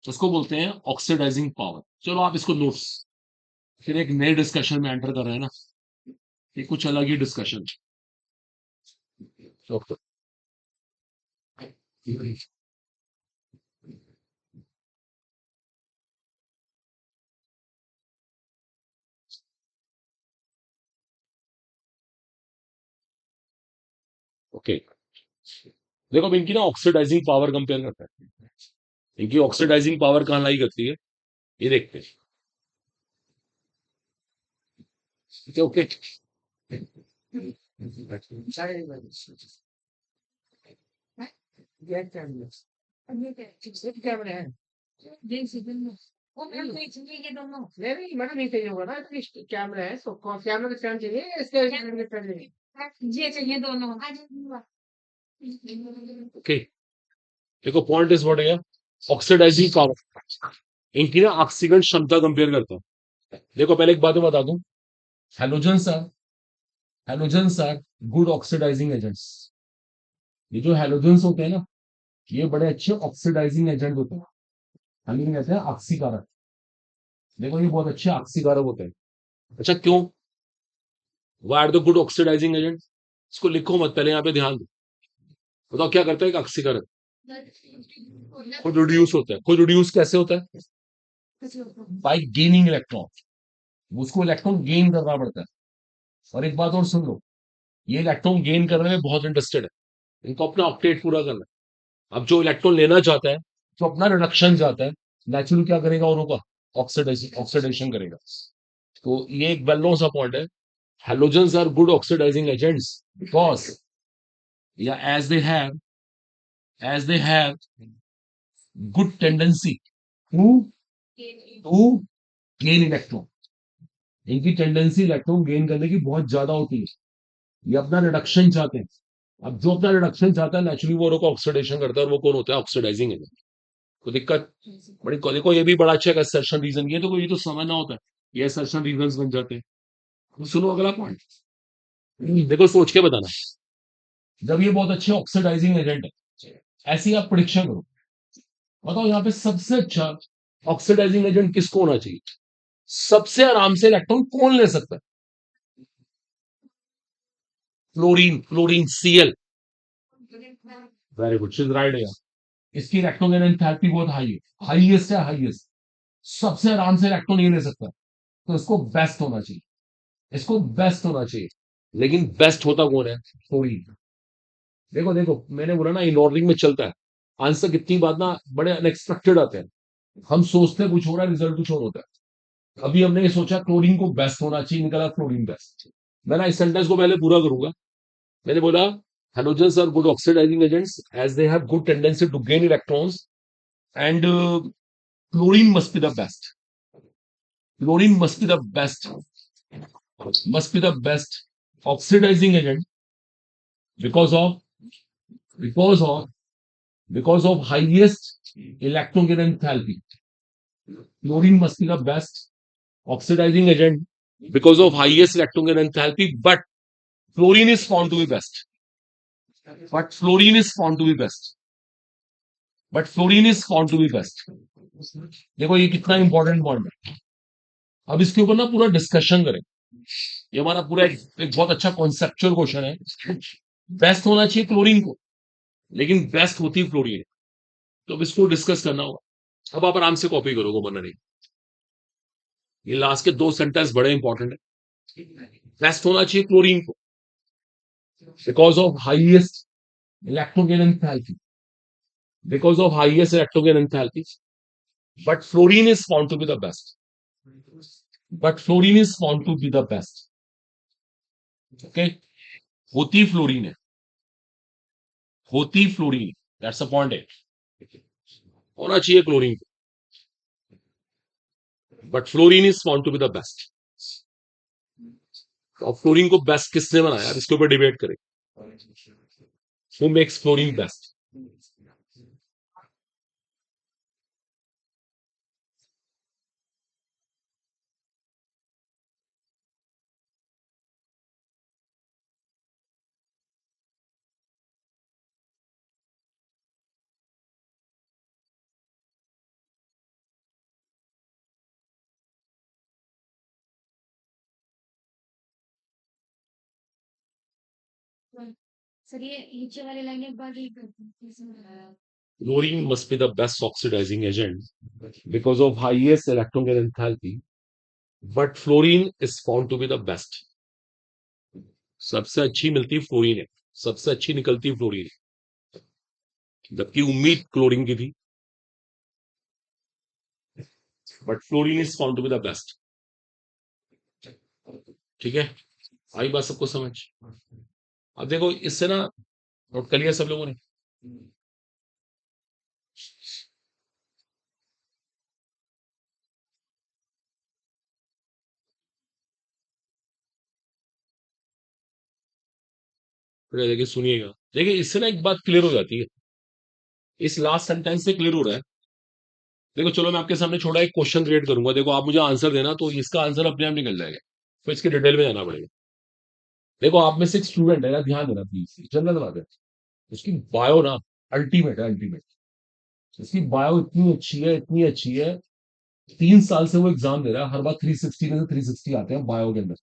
उसको बोलते हैं ऑक्सीडाइजिंग पावर। चलो आप इसको नोट्स, फिर एक नए डिस्कशन में एंटर कर रहे हैं ना, ये कुछ अलग ही डिस्कशन। Okay, okay. देखो अब इनकी ना ऑक्सीडाइजिंग पावर कंपेयर करते हैं। इनकी ऑक्सीडाइजिंग पावर कहाँ लाई करती है, ये देखते हैं। ठीक है, ओके। कैमरा है, वो मेरे को चाहिए ये दोनों। नहीं मैडम नहीं चाहिए होगा ना, एटलीस्ट कैमरा है तो कैमरा का स्टैंड चाहिए, इसके कैमरे का स्टैंड चाहिए। ये चाहिए दोनों। ओके, देखो पॉइंट इज व्हाट है, ऑक्सीडाइजिंग पावर। इनकी ना ऑक्सीकरण क्षमता कंपेयर करता हूं। देखो पहले एक बात मैं बता दूं, halogens are halogens are good oxidising agents. ये जो हेलोजन्स होते हैं ना, ये बड़े अच्छे ऑक्सीडाइजिंग एजेंट होते हैं। हमीन कहते हैं ऑक्सीकारक। देखो ये बहुत अच्छे ऑक्सीकारक होते हैं। अच्छा क्यों? Why are the good oxidising agent? इसको लिखो मत, पहले यहाँ पे ध्यान दो। बताओ क्या करता है एक ऑक्सीकारक? खुद रिड्यूस होता है। खुद रिड्यूस कैसे होता है? Bye gaining electron. उसको इलेक्ट्रॉन गेन करना पड़ता है। और एक बात और सुन लो, ये इलेक्ट्रॉन गेन करने में बहुत इंटरेस्टेड है। इनको अपना ऑक्टेट पूरा करना है। अब जो इलेक्ट्रॉन लेना चाहता है, तो अपना रिडक्शन चाहता है, नेचुरली क्या करेगा? औरों का ऑक्सीडेशन ऑक्सीडेशन करेगा। तो ये एक वेल नोन सा पॉइंट है। Halogens are good oxidizing agents because, yeah, as they have good tendency to to gain electron. इनकी टेंडेंसी इलेक्ट्रॉन गेन करने की बहुत ज्यादा होती है। ये अपना रिडक्शन चाहते हैं। अब जो अपना रिडक्शन चाहता है, नेचुरली वो को ऑक्सीडेशन करता है, और वो कौन होता है? Oxidising agent. तो दिक्कत बड़ी, देखो ये भी बड़ा अच्छा है सर्शन रीजन। ये तो समझना होता है, ये सर्शन रीजन बन जाते हैं। तो सुनो अगला पॉइंट, देखो सोच के बताना। जब ये बहुत अच्छे ऑक्सीडाइजिंग एजेंट है, ऐसी आप प्रिडिक्शन करो, बताओ यहाँ पे सबसे अच्छा ऑक्सीडाइजिंग एजेंट किसको होना चाहिए? सबसे आराम से इलेक्ट्रॉन कौन ले सकता है? Fluorine. Fluorine Cl। Very good, she is right यार। इसकी इलेक्ट्रॉन एंथैल्पी बहुत हाई है, हाईएस्ट है, हाईएस्ट। सबसे आराम से इलेक्ट्रॉन ये ले सकता है, तो इसको बेस्ट होना चाहिए। इसको बेस्ट होना चाहिए। लेकिन बेस्ट होता कौन है? फ्लोरीन। देखो देखो, मैंने बोला ना इनऑर्डरिंग में चलता है। आंसर कितनी बात ना बड़े अनएक्सपेक्टेड आते हैं। हम सोचते हैं कुछ हो रहा है, रिजल्ट कुछ और होता है। अभी हमने ये सोचा क्लोरीन को बेस्ट होना चाहिए, निकला क्लोरीन बेस्ट। मैं ना इस सेंटेंस को पहले पूरा करूंगा। मैंने बोला halogens are good oxidizing agents as they have good tendency to gain electrons, and chlorine must be the best. Chlorine must be the best. Must be the best oxidizing agent because of because of because of highest electronegain enthalpy. Chlorine must be the best oxidizing agent because of highest electronegain enthalpy, but fluorine is found to be best. But fluorine is found to be best. But fluorine is found to be best. देखो ये कितना important point है। अब इसके ऊपर ना पूरा discussion करें। ये हमारा पूरा एक बहुत अच्छा कॉन्सेप्चुअल क्वेश्चन है। बेस्ट होना चाहिए क्लोरीन को, लेकिन बेस्ट होती फ्लोरीन। तो अब इसको डिस्कस करना होगा। अब आप आराम से कॉपी करोगे, वरना नहीं। ये लास्ट के दो सेंटेंस बड़े इंपॉर्टेंट है। बेस्ट होना चाहिए क्लोरीन को because of highest electron gain enthalpy, because of highest electron gain enthalpy, but fluorine is found to be the best. But fluorine is found to be the best. Okay, होती fluorine है, होती fluorine, that's a point है। होना चाहिए chlorine को, but fluorine is found to be the best. और fluorine को best किसने बनाया? अब इसके ऊपर डिबेट करें। Who makes fluorine best? Sir ये नीचे वाली लाइन एक बार रीड करते Fluorine must be the best oxidizing agent because of highest electronegain enthalpy, but fluorine is found to be the best. सबसे अच्छी मिलती फ्लोरीन है, सबसे अच्छी निकलती फ्लोरीन है, जबकि उम्मीद क्लोरीन की थी, but fluorine is found to be the best. ठीक है, आई बात सबको समझ? अब देखो इससे ना नोट कर लिया सब लोगों ने? देखिए सुनिएगा, देखिए इससे ना एक बात क्लियर हो जाती है। इस लास्ट सेंटेंस से क्लियर हो रहा है। देखो चलो मैं आपके सामने छोटा एक क्वेश्चन क्रिएट करूंगा, देखो आप मुझे आंसर देना, तो इसका आंसर अपने आप निकल जाएगा, तो इसके डिटेल में जाना पड़ेगा। देखो आप में से एक स्टूडेंट है ना, ध्यान देना प्लीज, जनरल बात है, उसकी बायो ना अल्टीमेट है, अल्टीमेट। इसकी बायो इतनी अच्छी है 3 साल से वो एग्जाम दे रहा है, हर बार 360 में से 360 आते हैं बायो के अंदर।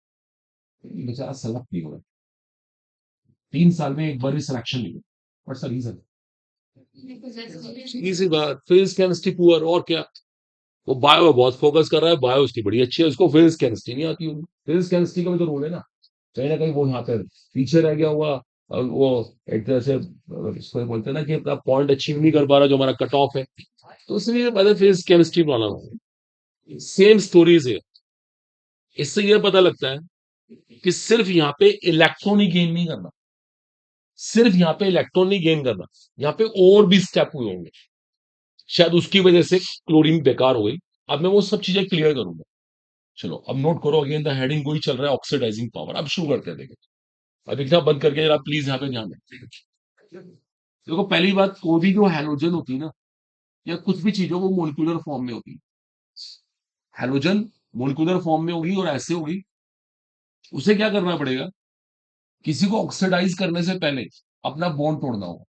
बेचारा सेलेक्ट नहीं हो रहा, 3 साल में एक बार भी सिलेक्शन नहीं हुआ। What's the reason? सीधी सी बात, फिजिक्स केमिस्ट्री पुअर, और क्या। वो बायो में बहुत फोकस कर रहा है, बायो उसकी बड़ी अच्छी है, उसको फिजिक्स केमिस्ट्री नहीं आती होगी। फिजिक्स केमिस्ट्री का भी तो रोल है ना कहीं वो यहाँ पे पीछे रह गया हुआ। और वो एक तरह से इसको बोलते हैं ना कि अपना पॉइंट अचीव नहीं कर पा रहा जो हमारा कट ऑफ है, तो इसलिए मैंने फिजिक्स केमिस्ट्री बनाना। सेम स्टोरीज है। इससे ये पता लगता है कि सिर्फ यहाँ पे इलेक्ट्रॉन ही गेन नहीं करना, सिर्फ यहाँ पे इलेक्ट्रॉन नहीं गेन करना, यहाँ पे और भी स्टेप हुए होंगे, शायद उसकी वजह से क्लोरीन बेकार हो गई। अब मैं वो सब चीजें क्लियर करूंगा। चलो अब नोट करो, अगेन द हेडिंग वही चल रहा है, ऑक्सीडाइजिंग पावर। अब शुरू करते हैं, देखो अब लिखना बंद करके जरा प्लीज यहाँ पे ध्यान दें। देखो पहली बात, कोई भी जो हैलोजन होती है ना, या कुछ भी चीजों वो मोलिकुलर फॉर्म में होती है। हैलोजन मोलिकुलर फॉर्म में होगी और ऐसे होगी, उसे क्या करना पड़ेगा, किसी को ऑक्सीडाइज करने से पहले अपना बॉन्ड तोड़ना होगा,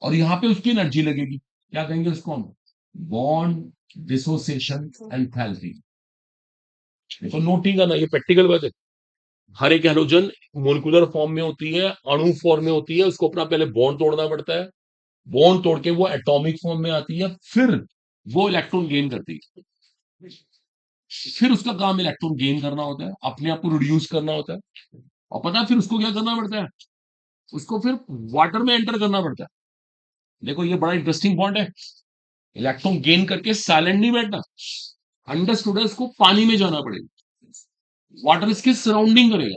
और यहां पे उसकी एनर्जी लगेगी। क्या कहेंगे उसको हम? Bond dissociation enthalpy. देखो नोटिंग करना, ये प्रैक्टिकल बात है। हर एक हैलोजन मोलिकुलर फॉर्म में होती है, अणु फॉर्म में होती है, उसको अपना पहले बॉन्ड तोड़ना पड़ता है, बॉन्ड तोड़ के वो एटॉमिक फॉर्म में आती है, फिर वो इलेक्ट्रॉन गेन करती है। फिर उसका काम इलेक्ट्रॉन गेन करना होता है, अपने आप को रिड्यूस करना होता है। और पता है फिर उसको क्या करना पड़ता है? उसको फिर वाटर में एंटर करना पड़ता है। देखो ये बड़ा इंटरेस्टिंग पॉइंट है। इलेक्ट्रॉन गेन करके साइलेंट नहीं बैठना, अंडरस्टूड है, इसको पानी में जाना पड़ेगा, वाटर इसके सराउंडिंग करेगा,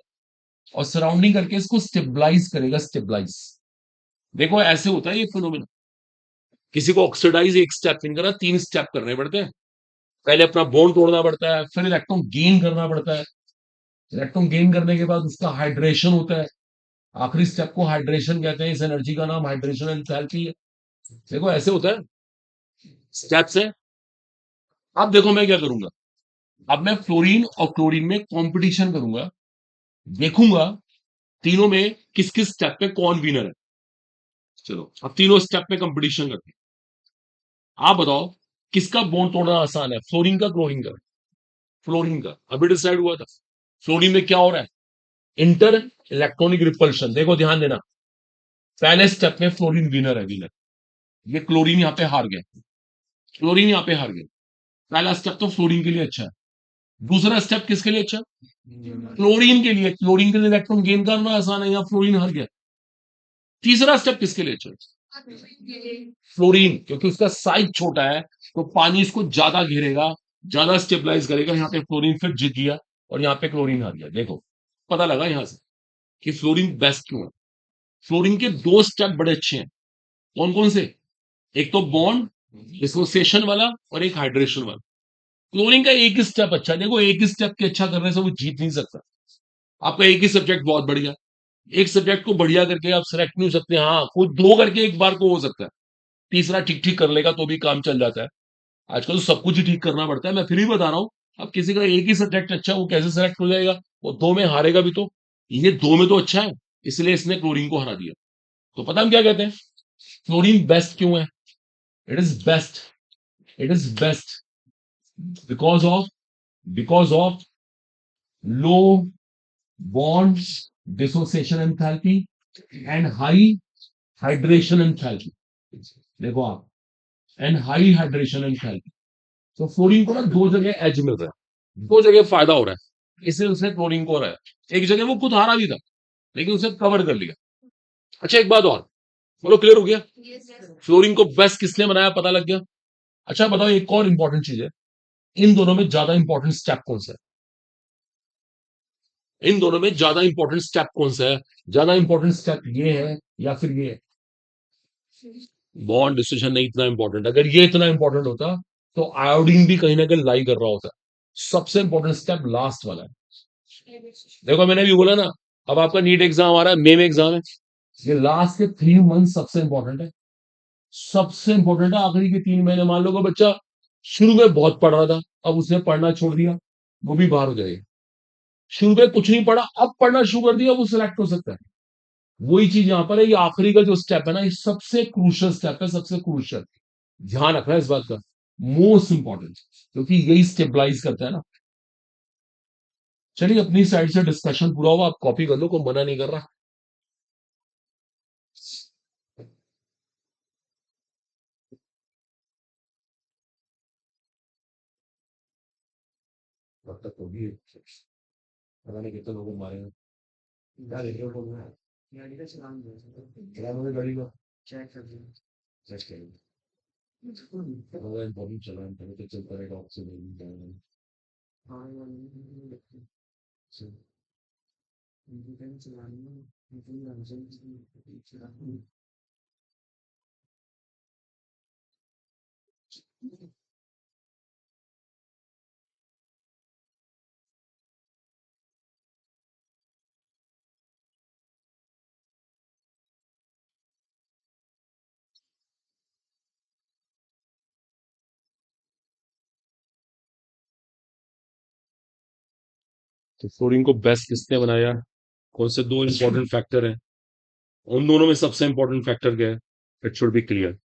और सराउंडिंग करके इसको स्टेबलाइज करेगा, स्टेबलाइज। देखो ऐसे होता है ये फिनोमेना। किसी को ऑक्सीडाइज एक स्टेप नहीं करा, 3 स्टेप करने पड़ते हैं। पहले अपना बॉन्ड तोड़ना पड़ता है, फिर इलेक्ट्रॉन गेन करना पड़ता है, इलेक्ट्रॉन गेन करने के बाद उसका हाइड्रेशन होता है। आखिरी स्टेप को हाइड्रेशन कहते हैं, इस एनर्जी का नाम हाइड्रेशन एंथैल्पी है। देखो ऐसे होता है, स्टेप्स है। अब देखो मैं क्या करूंगा, अब मैं फ्लोरीन और क्लोरीन में कंपटीशन करूंगा, देखूंगा तीनों में किस किस स्टेप पे कौन विनर है। चलो अब तीनों स्टेप पे कंपटीशन करते हैं। आप बताओ किसका बॉन्ड तोड़ना आसान है, फ्लोरीन का क्लोरीन का? फ्लोरीन का। अभी डिसाइड हुआ था। फ्लोरीन में क्या हो रहा है, इंटर इलेक्ट्रॉनिक रिपल्शन। देखो ध्यान देना, पहले स्टेप में फ्लोरीन विनर है, विनर। ये क्लोरीन यहाँ पे हार गया, क्लोरीन यहाँ पे हार गया। पहला स्टेप तो फ्लोरीन के लिए अच्छा है। दूसरा स्टेप किसके लिए अच्छा है? क्लोरीन के लिए। क्लोरीन के लिए इलेक्ट्रॉन गेन करना आसान है, यहाँ फ्लोरीन हार गया। तीसरा स्टेप किसके लिए अच्छा है? फ्लोरीन, क्योंकि उसका साइज छोटा है, तो पानी इसको ज्यादा घेरेगा, ज्यादा स्टेबलाइज करेगा। यहाँ पे फ्लोरीन फिर जीत गया, और यहाँ पे क्लोरीन हार गया। देखो पता लगा यहां से कि फ्लोरीन बेस्ट क्यों है। फ्लोरीन के 2 स्टेप बड़े अच्छे हैं। कौन कौन से? एक तो बॉन्ड डिसोसिएशन वाला, और एक हाइड्रेशन वाला। क्लोरीन का एक ही स्टेप अच्छा है। देखो एक ही स्टेप के अच्छा करने से वो जीत नहीं सकता। आपका एक ही सब्जेक्ट बहुत बढ़िया, एक सब्जेक्ट को बढ़िया करके आप सेलेक्ट नहीं हो सकते। हाँ खुद दो करके एक बार को हो सकता है, तीसरा ठीक ठीक कर लेगा तो भी काम चल जाता है। आजकल तो सब कुछ ही ठीक करना पड़ता है। मैं फिर भी बता रहा हूँ, अब किसी का एक ही सब्जेक्ट अच्छा है, वो कैसे सेलेक्ट हो जाएगा? वो दो में हारेगा भी तो। ये दो में तो अच्छा है, इसलिए इसने क्लोरीन को हरा दिया। तो पता हम क्या कहते हैं, क्लोरीन बेस्ट क्यों है? It is best, it is best because of low bond dissociation enthalpy and high hydration enthalpy. देखो आप, एंड हाई हाइड्रेशन एंथैल्पी। तो फ्लोरीन को ना दो जगह एज मिल रहा है, दो जगह फायदा हो रहा है, इसलिए उसने क्लोरीन को हराया। एक जगह वो खुद हारा भी था, लेकिन उसे कवर कर लिया। अच्छा एक बात और, बोलो क्लियर हो गया? फ्लोरीन को बेस्ट किसने बनाया, पता लग गया। अच्छा बताओ एक और इंपॉर्टेंट चीज है, इन दोनों में ज्यादा इंपॉर्टेंट स्टेप कौन सा है? इन दोनों में ज्यादा इंपॉर्टेंट स्टेप कौन सा है? ज्यादा इंपॉर्टेंट स्टेप ये है या फिर ये है? बॉन्ड डिसीजन नहीं इतना इंपॉर्टेंट। अगर ये इतना इंपॉर्टेंट होता तो आयोडीन भी कहीं ना कहीं लाई कर रहा होता। सबसे इंपॉर्टेंट स्टेप लास्ट वाला है। देखो मैंने भी बोला ना, अब आपका नीट एग्जाम आ रहा है, मई में एग्जाम है, ये लास्ट के 3 मंथ सबसे इंपॉर्टेंट है, सबसे इंपॉर्टेंट है। आखिरी के 3 महीने, मान लो कि बच्चा शुरू में बहुत पढ़ रहा था, अब उसने पढ़ना छोड़ दिया, वो भी बाहर हो जाएगा। शुरू में कुछ नहीं पढ़ा, अब पढ़ना शुरू कर दिया, वो सिलेक्ट हो सकता है। वही चीज यहां पर है, ये आखिरी का जो स्टेप है ना, ये सबसे क्रूशल स्टेप है, सबसे क्रूशल। ध्यान रखना है इस बात का, मोस्ट इंपॉर्टेंट, क्योंकि यही स्टेबलाइज करता है ना। चलिए अपनी साइड से डिस्कशन पूरा हुआ, आप कॉपी कर लो, कोई मना नहीं कर रहा। तब तक होगी, पता नहीं कितने लोगों को मारे हैं। क्या देख रहे हो लोग? गाड़ी का चलान दो। चला मुझे गाड़ी का चेक कर दो। चेक करेंगे, इंपॉर्टेंट चला है, पहले तो चलता रहेगा ऑक्सीजन। हाँ चलान तो फ्लोरीन को बेस्ट किसने बनाया? कौन से दो इंपॉर्टेंट फैक्टर हैं? उन दोनों में सबसे इंपॉर्टेंट फैक्टर क्या है? It should be clear.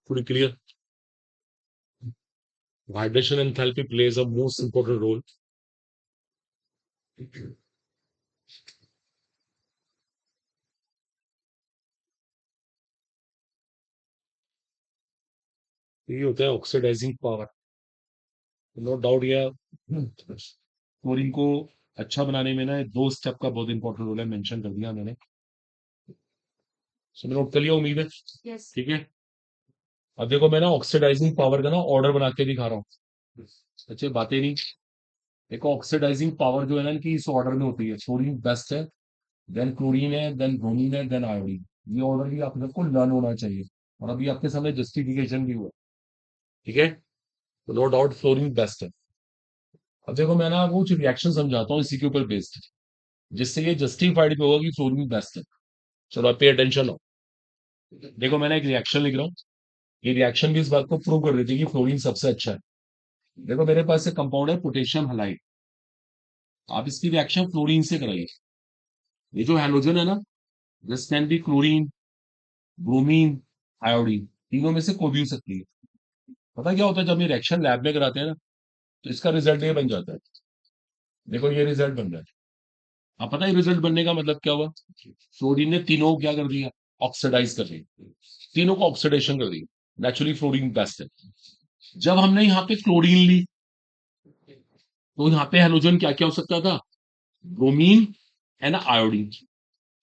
Fully clear. Vibration enthalpy plays a most important role. ये होता है ऑक्सीडाइजिंग पावर। नो डाउट ये क्लोरीन को अच्छा बनाने में ना दो स्टेप का बहुत इंपॉर्टेंट रोल है, मेंशन कर दिया मैंने। सो नोट कर लिया उम्मीद है, यस ठीक है। अब देखो मैं ना ऑक्सीडाइजिंग पावर का ना ऑर्डर बना के दिखा रहा हूँ, अच्छे बातें नहीं। देखो ऑक्सीडाइजिंग पावर जो है ना इनकी इस ऑर्डर में होती है, सोडियम बेस्ट है, देन क्लोरीन है, देन ब्रोमीन है, देन आयोडीन। ये ऑर्डर भी आप सबको लर्न होना चाहिए, और अभी आपके सामने जस्टिफिकेशन भी हुआ, ठीक है। तो नो डाउट फ्लोरीन बेस्ट है। अब देखो मैं ना कुछ रिएक्शन समझाता हूँ इसी के ऊपर बेस्ड, जिससे ये जस्टिफाइड भी होगा कि फ्लोरीन बेस्ट है। चलो आप पे अटेंशन हो। देखो मैंने एक रिएक्शन लिख रहा हूँ, ये रिएक्शन भी इस बात को प्रूव कर देती है कि फ्लोरीन सबसे अच्छा है। देखो मेरे पास एक कंपाउंड है पोटेशियम हलाइड, आप इसकी रिएक्शन फ्लोरीन से कराइए। ये जो हैलोजन है ना, this can be chlorine, bromine, iodine, तीनों में से कोई भी हो सकती है। पता क्या होता है जब ये रिएक्शन लैब में कराते हैं ना, तो इसका रिजल्ट ये बन जाता है। देखो ये रिजल्ट बन रहा है। अब पता है रिजल्ट बनने का मतलब क्या हुआ? फ्लोरीन ने तीनों को क्या कर दिया? ऑक्सीडाइज कर दिया, तीनों को ऑक्सीडेशन कर दिया। नेचुरली फ्लोरीन बेस्ट है। जब हमने यहाँ पे क्लोरीन ली, तो यहाँ पे हेलोजन क्या क्या हो सकता था? ब्रोमीन है ना, आयोडीन।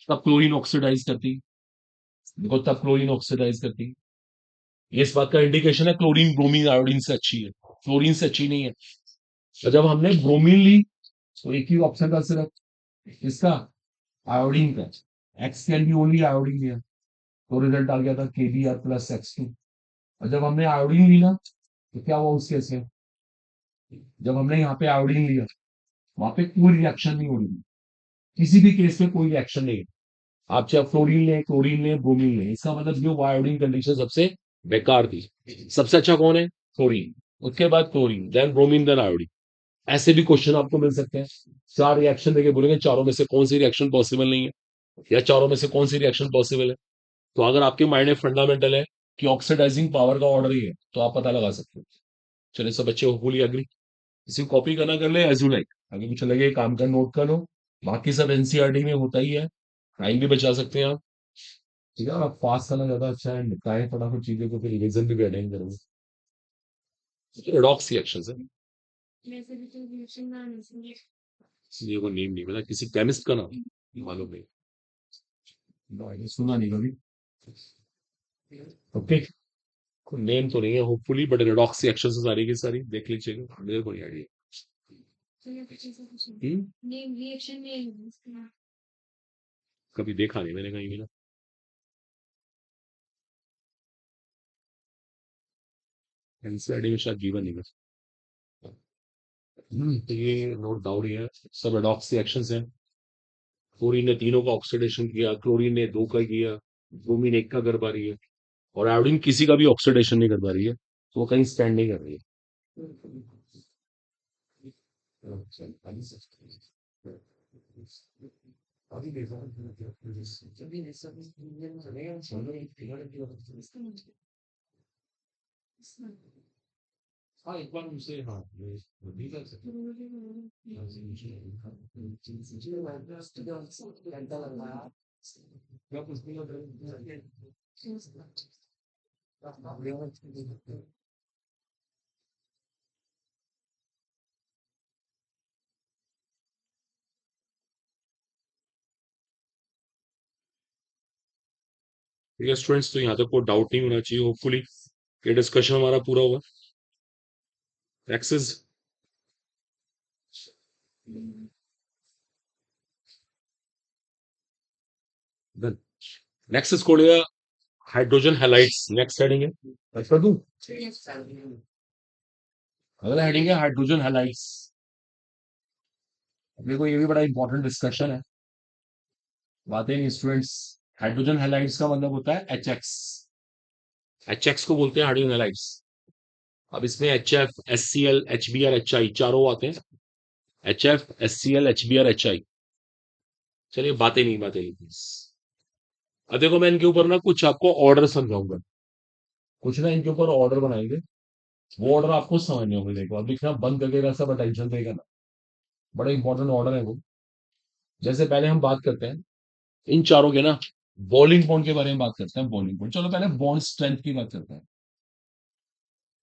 तब क्लोरीन ऑक्सीडाइज करती, देखो तब क्लोरीन ऑक्सीडाइज करती। ये इस बात का इंडिकेशन है क्लोरीन ब्रोमीन आयोडीन से अच्छी है, फ्लोरीन से अच्छी नहीं है। तो जब हमने ब्रोमीन ली, तो एक ही ऑप्शन था सिर्फ इसका, आयोडीन का। X can be only iodine लिया, तो रिजल्ट आ गया था K B R plus X two. और जब हमने आयोडीन ली ना, तो क्या हुआ उस केस में? जब हमने यहाँ पे आयोडीन लिया, वहां पे कोई रिएक्शन नहीं हो रही थी, किसी भी केस में कोई रिएक्शन नहीं है। आप चाहे फ्लोरीन लें, क्लोरीन लें, ब्रोमीन लें, इसका मतलब जो आयोडीन कंडीशन सबसे बेकार थी। सबसे अच्छा कौन है? फ्लोरीन, उसके बाद chlorine, then bromine, then iodine. ऐसे भी क्वेश्चन आपको मिल सकते हैं, चार रिएक्शन देके बोलेंगे चारों में से कौन सी रिएक्शन पॉसिबल नहीं है, या चारों में से कौन सी रिएक्शन पॉसिबल है। तो अगर आपके माइंड में फंडामेंटल है कि ऑक्सीडाइजिंग पावर का ऑर्डर ही है, तो आप पता लगा सकते हो। चलिए सब बच्चे होपफुली अग्री। किसी को कॉपी करना कर ले, एज यू लाइक। आगे कुछ लगे काम का नोट कर लो। बाकी सब एनसीईआरटी में होता ही है, टाइम भी बचा सकते हैं आप। ठीक है, आप पास करना ज्यादा अच्छा है, निपटाएं फटाफट चीजें को, फिर रिवीजन भी अटेंड करोगे। रेडॉक्स रिएक्शन है, इसलिए को नेम नहीं पता, किसी केमिस्ट का नाम मालूम नहीं, सुना नहीं कभी। ओके, कोई नेम तो नहीं है होपफुली, बट रेडॉक्स रिएक्शन से सारी की सारी देख लीजिएगा, मेरे को नहीं आइडिया। कभी देखा नहीं मैंने कहीं भी ना। एनसीईआरटी में शायद जीवन नहीं बस। तो ये नोट डाउन है, सब रेडॉक्स रिएक्शंस हैं। क्लोरीन ने तीनों का ऑक्सीडेशन किया, क्लोरीन ने दो का किया, ब्रोमीन एक का कर पा रही है, और आयोडीन किसी का भी ऑक्सीडेशन नहीं कर पा रही है, तो वो कहीं स्टैंड नहीं कर रही है। हाँ, एक बार उनसे, हाँ, ये भी कर सकते हैं। आप उसमें ठीक है स्टूडेंट्स, तो यहाँ तक कोई डाउट नहीं होना चाहिए होपफुली। ये डिस्कशन हमारा पूरा हुआ। Access done. नेक्स्ट इसको लिया हाइड्रोजन हैलाइड्स, नेक्स्ट हेडिंग है, कर दूं? अगला हेडिंग है हाइड्रोजन हैलाइड्स। देखो ये भी बड़ा इंपॉर्टेंट डिस्कशन है, बातें नहीं स्टूडेंट्स। हाइड्रोजन हैलाइड्स का मतलब होता है एचएक्स। एचएक्स को बोलते हैं हाइड्रोजन हैलाइड्स। अब इसमें एचएफ, एचसीएल, एचबीआर, एचआई चारों आते हैं। HF, HCL, HBR, HI. चलिए बातें नहीं प्लीज। अब देखो मैं इनके ऊपर ना कुछ आपको ऑर्डर समझाऊंगा, कुछ ना इनके ऊपर ऑर्डर बनाएंगे, वो ऑर्डर आपको समझने होंगे। देखो अब लिखना बंद करके सब अटेंशन देगा ना, बड़ा इंपॉर्टेंट ऑर्डर है वो। जैसे पहले हम बात करते हैं इन चारों के ना बॉलिंग पॉइंट के बारे में बात करते हैं। बॉलिंग पॉइंट, चलो पहले बॉन्ड स्ट्रेंथ की बात करते हैं।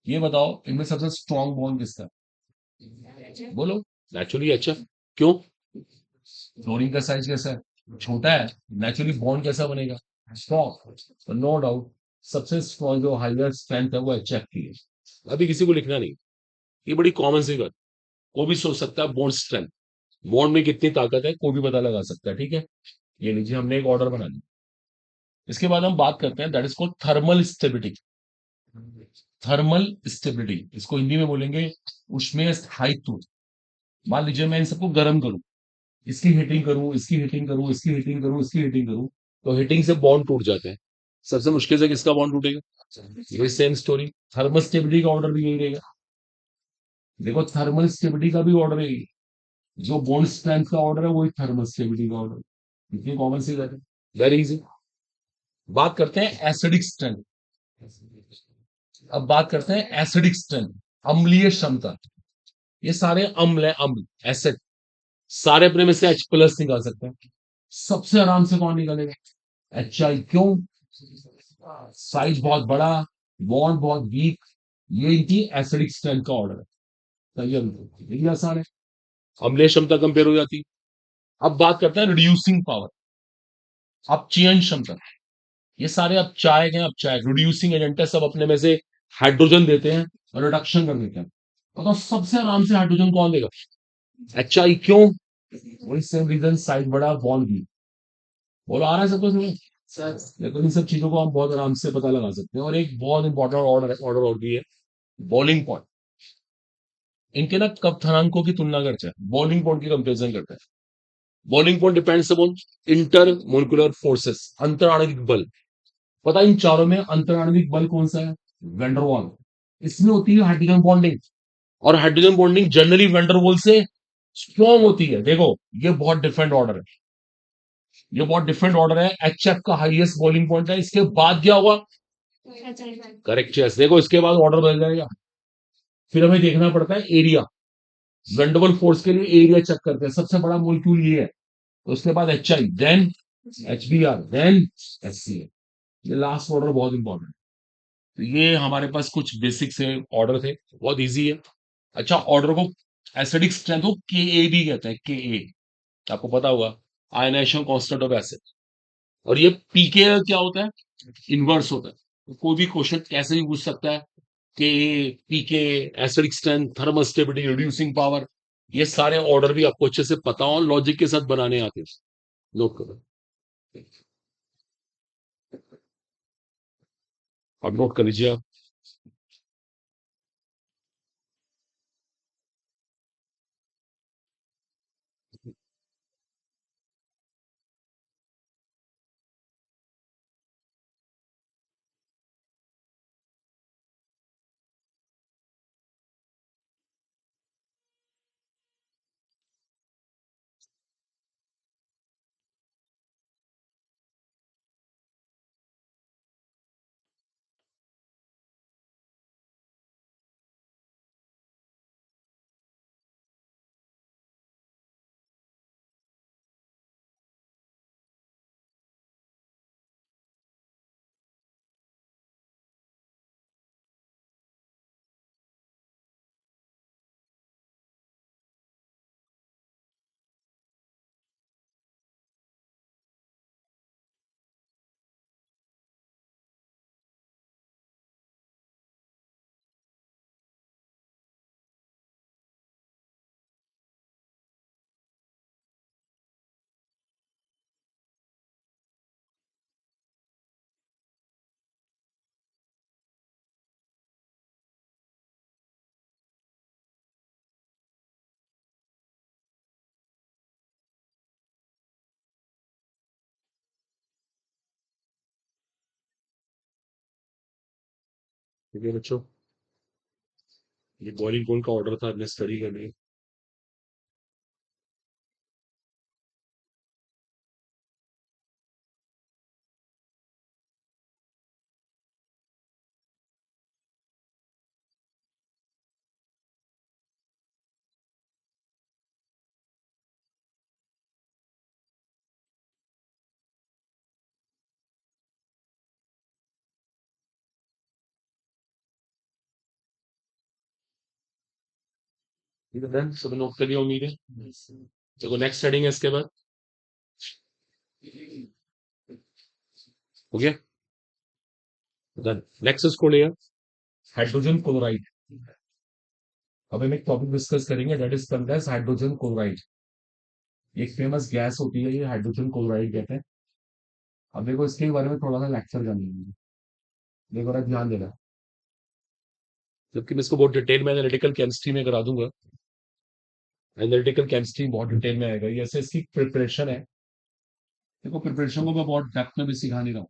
ये बताओ इनमें सबसे स्ट्रॉन्ग बॉन्ड किसका है? बोलो। नेचुरली अच्छा, क्यों? फ्लोरीन का साइज कैसा है? छोटा है। नेचुरली बॉन्ड कैसा बनेगा? स्ट्रॉन्ग। तो नो डाउट सबसे स्ट्रॉन्ग जो हाईएस्ट स्ट्रेंथ है वो एचएफ की है। अभी किसी को लिखना नहीं, ये बड़ी कॉमन सी बात, कोई भी सोच सकता है बॉन्ड स्ट्रेंथ, बॉन्ड में कितनी ताकत है कोई भी पता लगा सकता है। ठीक है, ये लीजिए हमने एक ऑर्डर बना लिया। इसके बाद हम बात करते हैं that is called thermal stability. Thermal stability इसको हिंदी में बोलेंगे उष्मीय स्थायित्व। मान लीजिए मैं इन सबको गर्म करूं, इसकी हीटिंग करूं, इसकी हीटिंग करूं, इसकी हीटिंग करूं, इसकी हीटिंग करूं, तो हीटिंग से बॉन्ड टूट जाते हैं। सबसे मुश्किल से किसका बॉन्ड टूटेगा? ये सेम स्टोरी, थर्मल स्टेबिलिटी का ऑर्डर भी यही रहेगा। देखो थर्मल स्टेबिलिटी का भी ऑर्डर है यही। जो बॉन्ड स्ट्रेंथ का ऑर्डर है वही थर्मल स्टेबिलिटी का ऑर्डर। इतनी कॉमन सी बात है, वेरी इजी। बात करते हैं एसिडिक स्ट्रेंथ। अब बात करते हैं एसिडिक स्ट्रेंथ, अम्लीय क्षमता। ये सारे अम्ल है, अम्ल, एसिड, सारे अपने में से H प्लस निकाल सकते हैं। सबसे आराम से कौन निकालेगा? HI। क्यों? साइज बहुत बड़ा, बॉन्ड बहुत वीक, ये इनकी एसिडिक स्ट्रेंथ का ऑर्डर है। सही है, यही आसान है, अम्लीय क्षमता कंपेयर हो जाती है। अब बात करते हैं रिड्यूसिंग पावर, अपचयन क्षमता। ये सारे अब चाय के, अब चाय रिड्यूसिंग एजेंट है, सब अपने में से हाइड्रोजन देते हैं और रिडक्शन कर देते हैं। तो सबसे आराम से हाइड्रोजन कौन देगा? HI। क्यों? वही सेम रीजन, साइज बड़ा, बॉन्ड वीक। बोलो आ रहा है सबको समझ? सर लेकिन इन सब चीजों को हम बहुत आराम से पता लगा सकते हैं। और एक बहुत इंपॉर्टेंट ऑर्डर और भी है, बॉलिंग पॉइंट। इनके ना कप्थनांकों की तुलना करते हैं, बॉलिंग पॉइंट की कंपेरिजन करते हैं। Boiling point depends upon intermolecular forces, अंतराणविक बल। पता है इन चारों में अंतराणविक बल कौन सा है? वेंडरवॉल। इसमें होती है हाइड्रोजन बॉन्डिंग, और हाइड्रोजन बॉन्डिंग जनरली वेंडरवॉल से स्ट्रॉन्ग होती है। देखो ये बहुत डिफरेंट ऑर्डर है, ये बहुत डिफरेंट ऑर्डर है। एचएफ का हाईएस्ट बॉलिंग पॉइंट है, इसके बाद क्या होगा? करेक्ट चेस। देखो इसके बाद ऑर्डर बदल जाएगा। फिर हमें देखना पड़ता है एरिया। वेंडेबल फोर्स के लिए एरिया चेक करते हैं, सबसे बड़ा मोलिक्यूल ये है। तो उसके बाद H I, then H B R, then H C L. ये लास्ट ऑर्डर बहुत इंपॉर्टेंट। तो ये हमारे पास कुछ बेसिक से ऑर्डर थे, बहुत इजी है। अच्छा, ऑर्डर को एसिडिक स्ट्रेंथ को के ए भी कहते हैं, के ए, आपको पता होगा, आयनाइजेशन कांस्टेंट ऑफ एसिड। और ये पीके क्या होता है, इनवर्स होता है। तो कोई भी क्वेश्चन कैसे भी पूछ सकता है कि pK, acidic strength, thermal stability, reducing power, ये सारे ऑर्डर भी आपको अच्छे से पता हो, लॉजिक के साथ बनाने आते हैं। नोट करो, आप नोट कर लीजिए आप। ठीक है बच्चों, ये बॉइलिंग पॉइंट का ऑर्डर था, हमने स्टडी कर लिया। ठीक है, डन, सब नोट कर लिया उम्मीद है। देखो नेक्स्ट हेडिंग है इसके बाद, हो गया, डन। नेक्स्ट इसको लिया, हाइड्रोजन क्लोराइड। अब हम एक टॉपिक डिस्कस करेंगे, that is called as hydrogen chloride. एक फेमस गैस होती है, ये हाइड्रोजन क्लोराइड कहते हैं। अब देखो इसके बारे में थोड़ा सा लेक्चर जानेंगे, देखो ना, ध्यान देना। जबकि मैं इसको बहुत डिटेल में एनालिटिकल केमिस्ट्री में करा दूंगा। एनालिटिकल केमिस्ट्री बहुत डिटेल में आएगा, ये ऐसे इसकी प्रिपरेशन है। देखो प्रिपरेशन को मैं बहुत डेप्थ में भी सिखा नहीं रहा हूँ।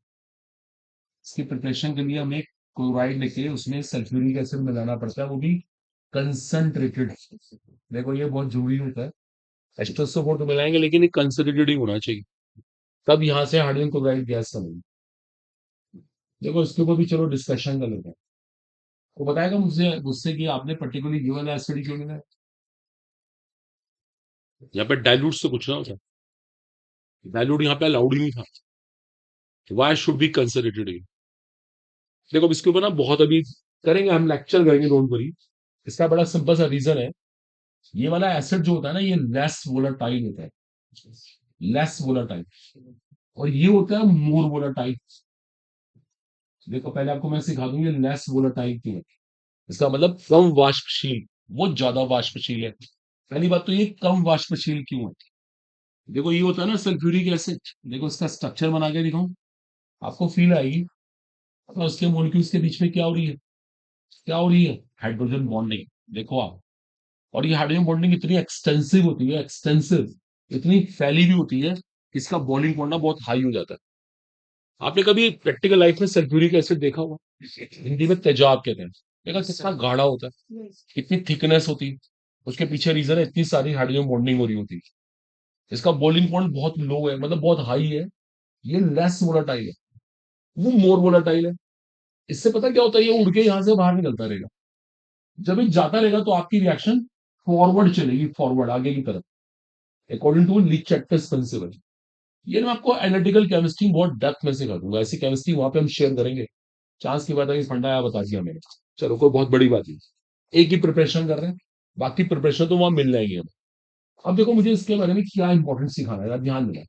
इसकी प्रिपरेशन के लिए हमें क्लोराइड लेके उसमें सल्फ्यूरिक एसिड मिलाना पड़ता है, वो भी कंसंट्रेटेड। देखो ये बहुत जरूरी होता है। H2SO4 तो मिलाएंगे, लेकिन ये कंसंट्रेटेड ही होना चाहिए, तब यहाँ से हाइड्रोजन क्लोराइड गैस बनेगी। देखो इसके ऊपर भी चलो डिस्कशन कर लेते हैं। वो बताएगा मुझसे मुझसे कि आपने पर्टिकुलरली ये वाला एसिड क्यों लेना है। यहाँ पे डाइल्यूट से पूछना होता है, डाइल्यूट यहाँ पे अलाउड ही नहीं था। Why should be concentrated. देखो अब इसके ऊपर ना बहुत अभी करेंगे, हम लेक्चर करेंगे, डोंट वरी। इसका बड़ा सिंपल सा रीजन है, ये वाला एसिड जो होता है ना, ये लेस वोलेटाइल होता है, लेस वोलेटाइल। और ये होता है मोर वोलेटाइल। देखो पहले आपको मैं सिखा दूंगी लेस वोलेटाइल क्यों है। इसका मतलब कम वाष्पशील, वो ज्यादा वाष्पशील है। पहली बात तो ये कम वाष्पशील क्यों है। देखो ये होता है ना सल्फ्यूरिक एसिड, देखो इसका स्ट्रक्चर बना के दिखाऊं, आपको फील आएगी। तो उसके मॉलिक्यूल्स के बीच में क्या हो रही है, क्या हो रही है, हाइड्रोजन बॉन्डिंग। देखो आप, और ये हाइड्रोजन बॉन्डिंग इतनी एक्सटेंसिव होती है, एक्सटेंसिव, इतनी फैली हुई होती है कि इसका बॉन्डिंग पॉइंट ना बहुत हाई हो जाता है। आपने कभी प्रैक्टिकल लाइफ में सल्फ्यूरिक एसिड देखा होगा, हिंदी में तेजाब कहते हैं। देखा कितना गाढ़ा होता है, कितनी थिकनेस होती है। उसके पीछे रीजन है, इतनी सारी हाइड्रोजन बॉन्डिंग हो रही होती है। इसका बॉइलिंग पॉइंट बहुत लो है, मतलब बहुत हाई है। ये लेस वोलेटाइल है, वो मोर वोलेटाइल है। इससे पता क्या होता है, ये उड़ के यहां से बाहर निकलता रहेगा। जब ये जाता रहेगा तो आपकी रिएक्शन फॉरवर्ड चलेगी, फॉरवर्ड आगे की तरफ, अकॉर्डिंग टू लीच-चैटर्स प्रिंसिपल। ये मैं आपको एनालिटिकल केमिस्ट्री बहुत डेप्थ में सिखा दूंगा, ऐसी केमिस्ट्री वहां पे हम शेयर करेंगे। चांस की बात है कि फंडा आया बता दिया मैंने, चलो कोई बहुत बड़ी बात नहीं। एक ही प्रिपरेशन कर रहे हैं, बाकी प्रिपरेशन तो वहां मिल जाएगी हमें। अब देखो मुझे इसके बारे में क्या इंपॉर्टेंट सिखाना है यार, ध्यान देना।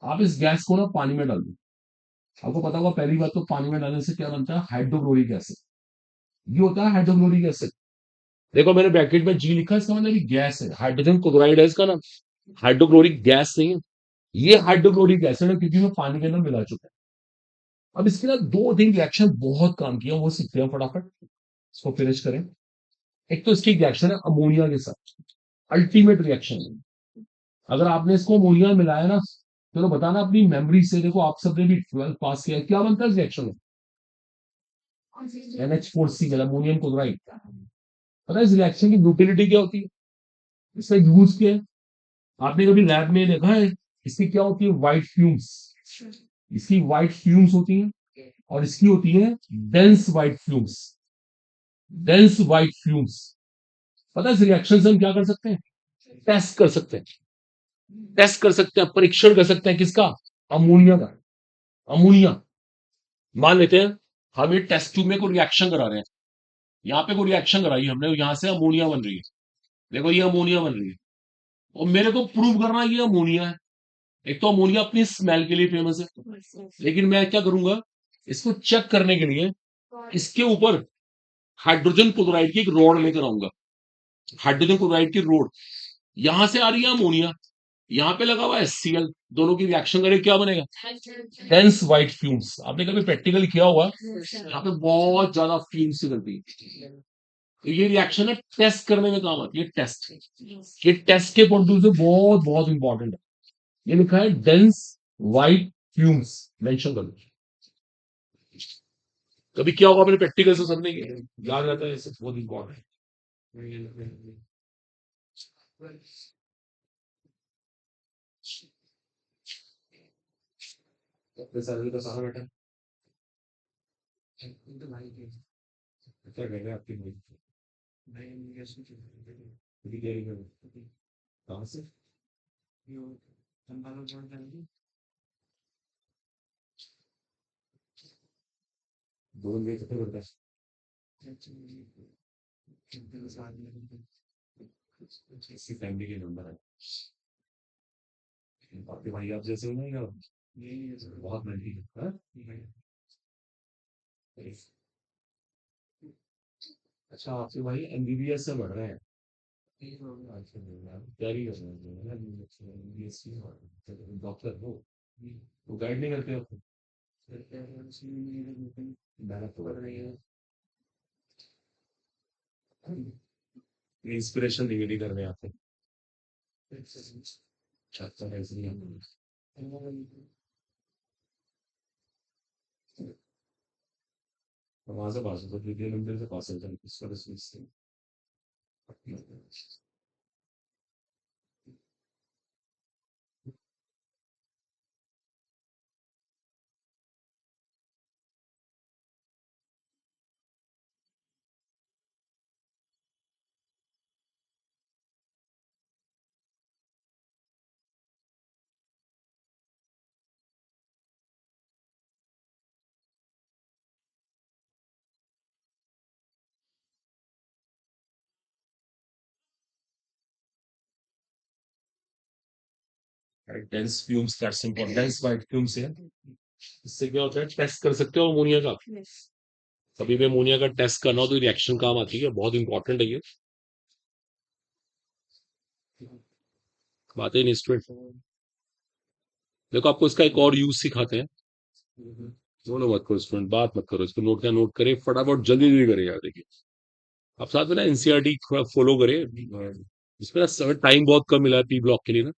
आप इस गैस को ना पानी में डाल दो। आपको पता होगा पहली बात तो पानी में डालने से क्या बनता है, हाइड्रोक्लोरिक एसिड। ये होता है हाइड्रोक्लोरिक एसिड। देखो मैंने ब्रैकेट में जी लिखा है, इसका मतलब ये गैस है, हाइड्रोजन क्लोराइड है इसका नाम, हाइड्रोक्लोरिक गैस नहीं है। ये हाइड्रोक्लोरिक एसिड है क्योंकि मैं पानी के अंदर मिला चुका है। अब इसके ना दो तीन रिएक्शन बहुत काम किया, वो सीखते हैं फटाफट, इसको फिनिश करें। एक तो इसकी रिएक्शन है अमोनिया के साथ, अल्टीमेट रिएक्शन। अगर आपने इसको अमोनिया मिलाया ना, चलो बताना अपनी मेमोरी से, देखो आप सबने भी 12th पास किया है, क्या बनता है इस रिएक्शन में? NH4Cl, ammonium chloride. पता है इस रिएक्शन की यूटिलिटी क्या होती है, इसका यूज क्या है? आपने कभी लैब में देखा है? इसकी क्या होती है, व्हाइट फ्यूम्स। इसकी व्हाइट फ्यूम्स होती हैं, और इसकी होती है dense white fumes. Dense white fumes. पता है इस रिएक्शन से हम क्या कर सकते हैं? टेस्ट कर सकते हैं, टेस्ट कर सकते हैं, परीक्षण कर सकते हैं, किसका? अमोनिया का। अमोनिया, मान लेते हैं हम ये टेस्ट ट्यूब में कोई रिएक्शन करा रहे हैं, यहाँ पे कोई रिएक्शन कराई हमने, यहाँ से अमोनिया बन रही है। देखो ये अमोनिया बन रही है, और मेरे को प्रूव करना ये अमोनिया है। एक तो अमोनिया अपनी स्मेल के लिए फेमस है, लेकिन मैं क्या करूंगा, इसको चेक करने के लिए इसके ऊपर हाइड्रोजन क्लोराइड की एक रॉड लेकर आऊंगा। हाइड्रोजन क्लोराइड की रोड, यहां से आ रही है अमोनिया, यहाँ पे लगा हुआ है HCl, दोनों की रिएक्शन करे क्या बनेगा? Dense white fumes. आपने कभी प्रैक्टिकल किया होगा, यहाँ पे बहुत ज्यादा फ्यूम्स निकलती है। तो ये रिएक्शन है टेस्ट करने में काम आती है, टेस्ट। ये टेस्ट के पॉइंट ऑफ व्यू से बहुत बहुत इंपॉर्टेंट है। ये लिखा है डेंस व्हाइट फ्यूम्स, मेंशन कर लो। कभी क्या होगा, अपने प्रैक्टिकल से समझने के याद रहता है, इससे बहुत इंपॉर्टेंट है। सैलरी का सारा बेटा तो भाई के क्या कह रहे हैं आपकी भाई? भाई इमिग्रेशन की कितनी तैयारी कर रहे हैं? कहाँ से? यो संभालो जोड़ करेंगे। दो दिन कितने करता है? कितने साथ में इसकी फैमिली के नंबर है, आपके भाई आप जैसे हो ना, या यही है सर। बहुत महंगी है, हाँ? भाई अच्छा आपके भाई MBBS से बढ़ रहे हैं? यही हो गया। अच्छा, तैयारी कर रहे हैं MBBS की, डॉक्टर हो तो गाइड नहीं करते आपको? फिर क्या है, उसमें मेहनत तो पढ़ कर रही रही है। है, इंस्पिरेशन नहीं करने आते। फिर से अच्छा अच्छा, ऐसे नहीं हम वहां से पास होता, द्वितीय नंबर से पास होता है इसका risk. Dense fumes, that's important, dense white fumes है। इससे क्या होता है, टेस्ट कर सकते हो अमोनिया का। कभी भी अमोनिया का टेस्ट करना हो तो रिएक्शन काम आती है, बहुत इंपॉर्टेंट है ये बातें इंस्ट्रूमेंट। देखो आपको इसका एक और यूज सिखाते हैं, बोलो मत करो स्टूडेंट, बात मत करो, इसको नोट क्या नोट करे, फटाफट जल्दी जल्दी करे यार। देखिए आप साथ में ना NCERT थोड़ा फॉलो करें, इसमें ना टाइम बहुत कम मिला है P ब्लॉक के लिए ना।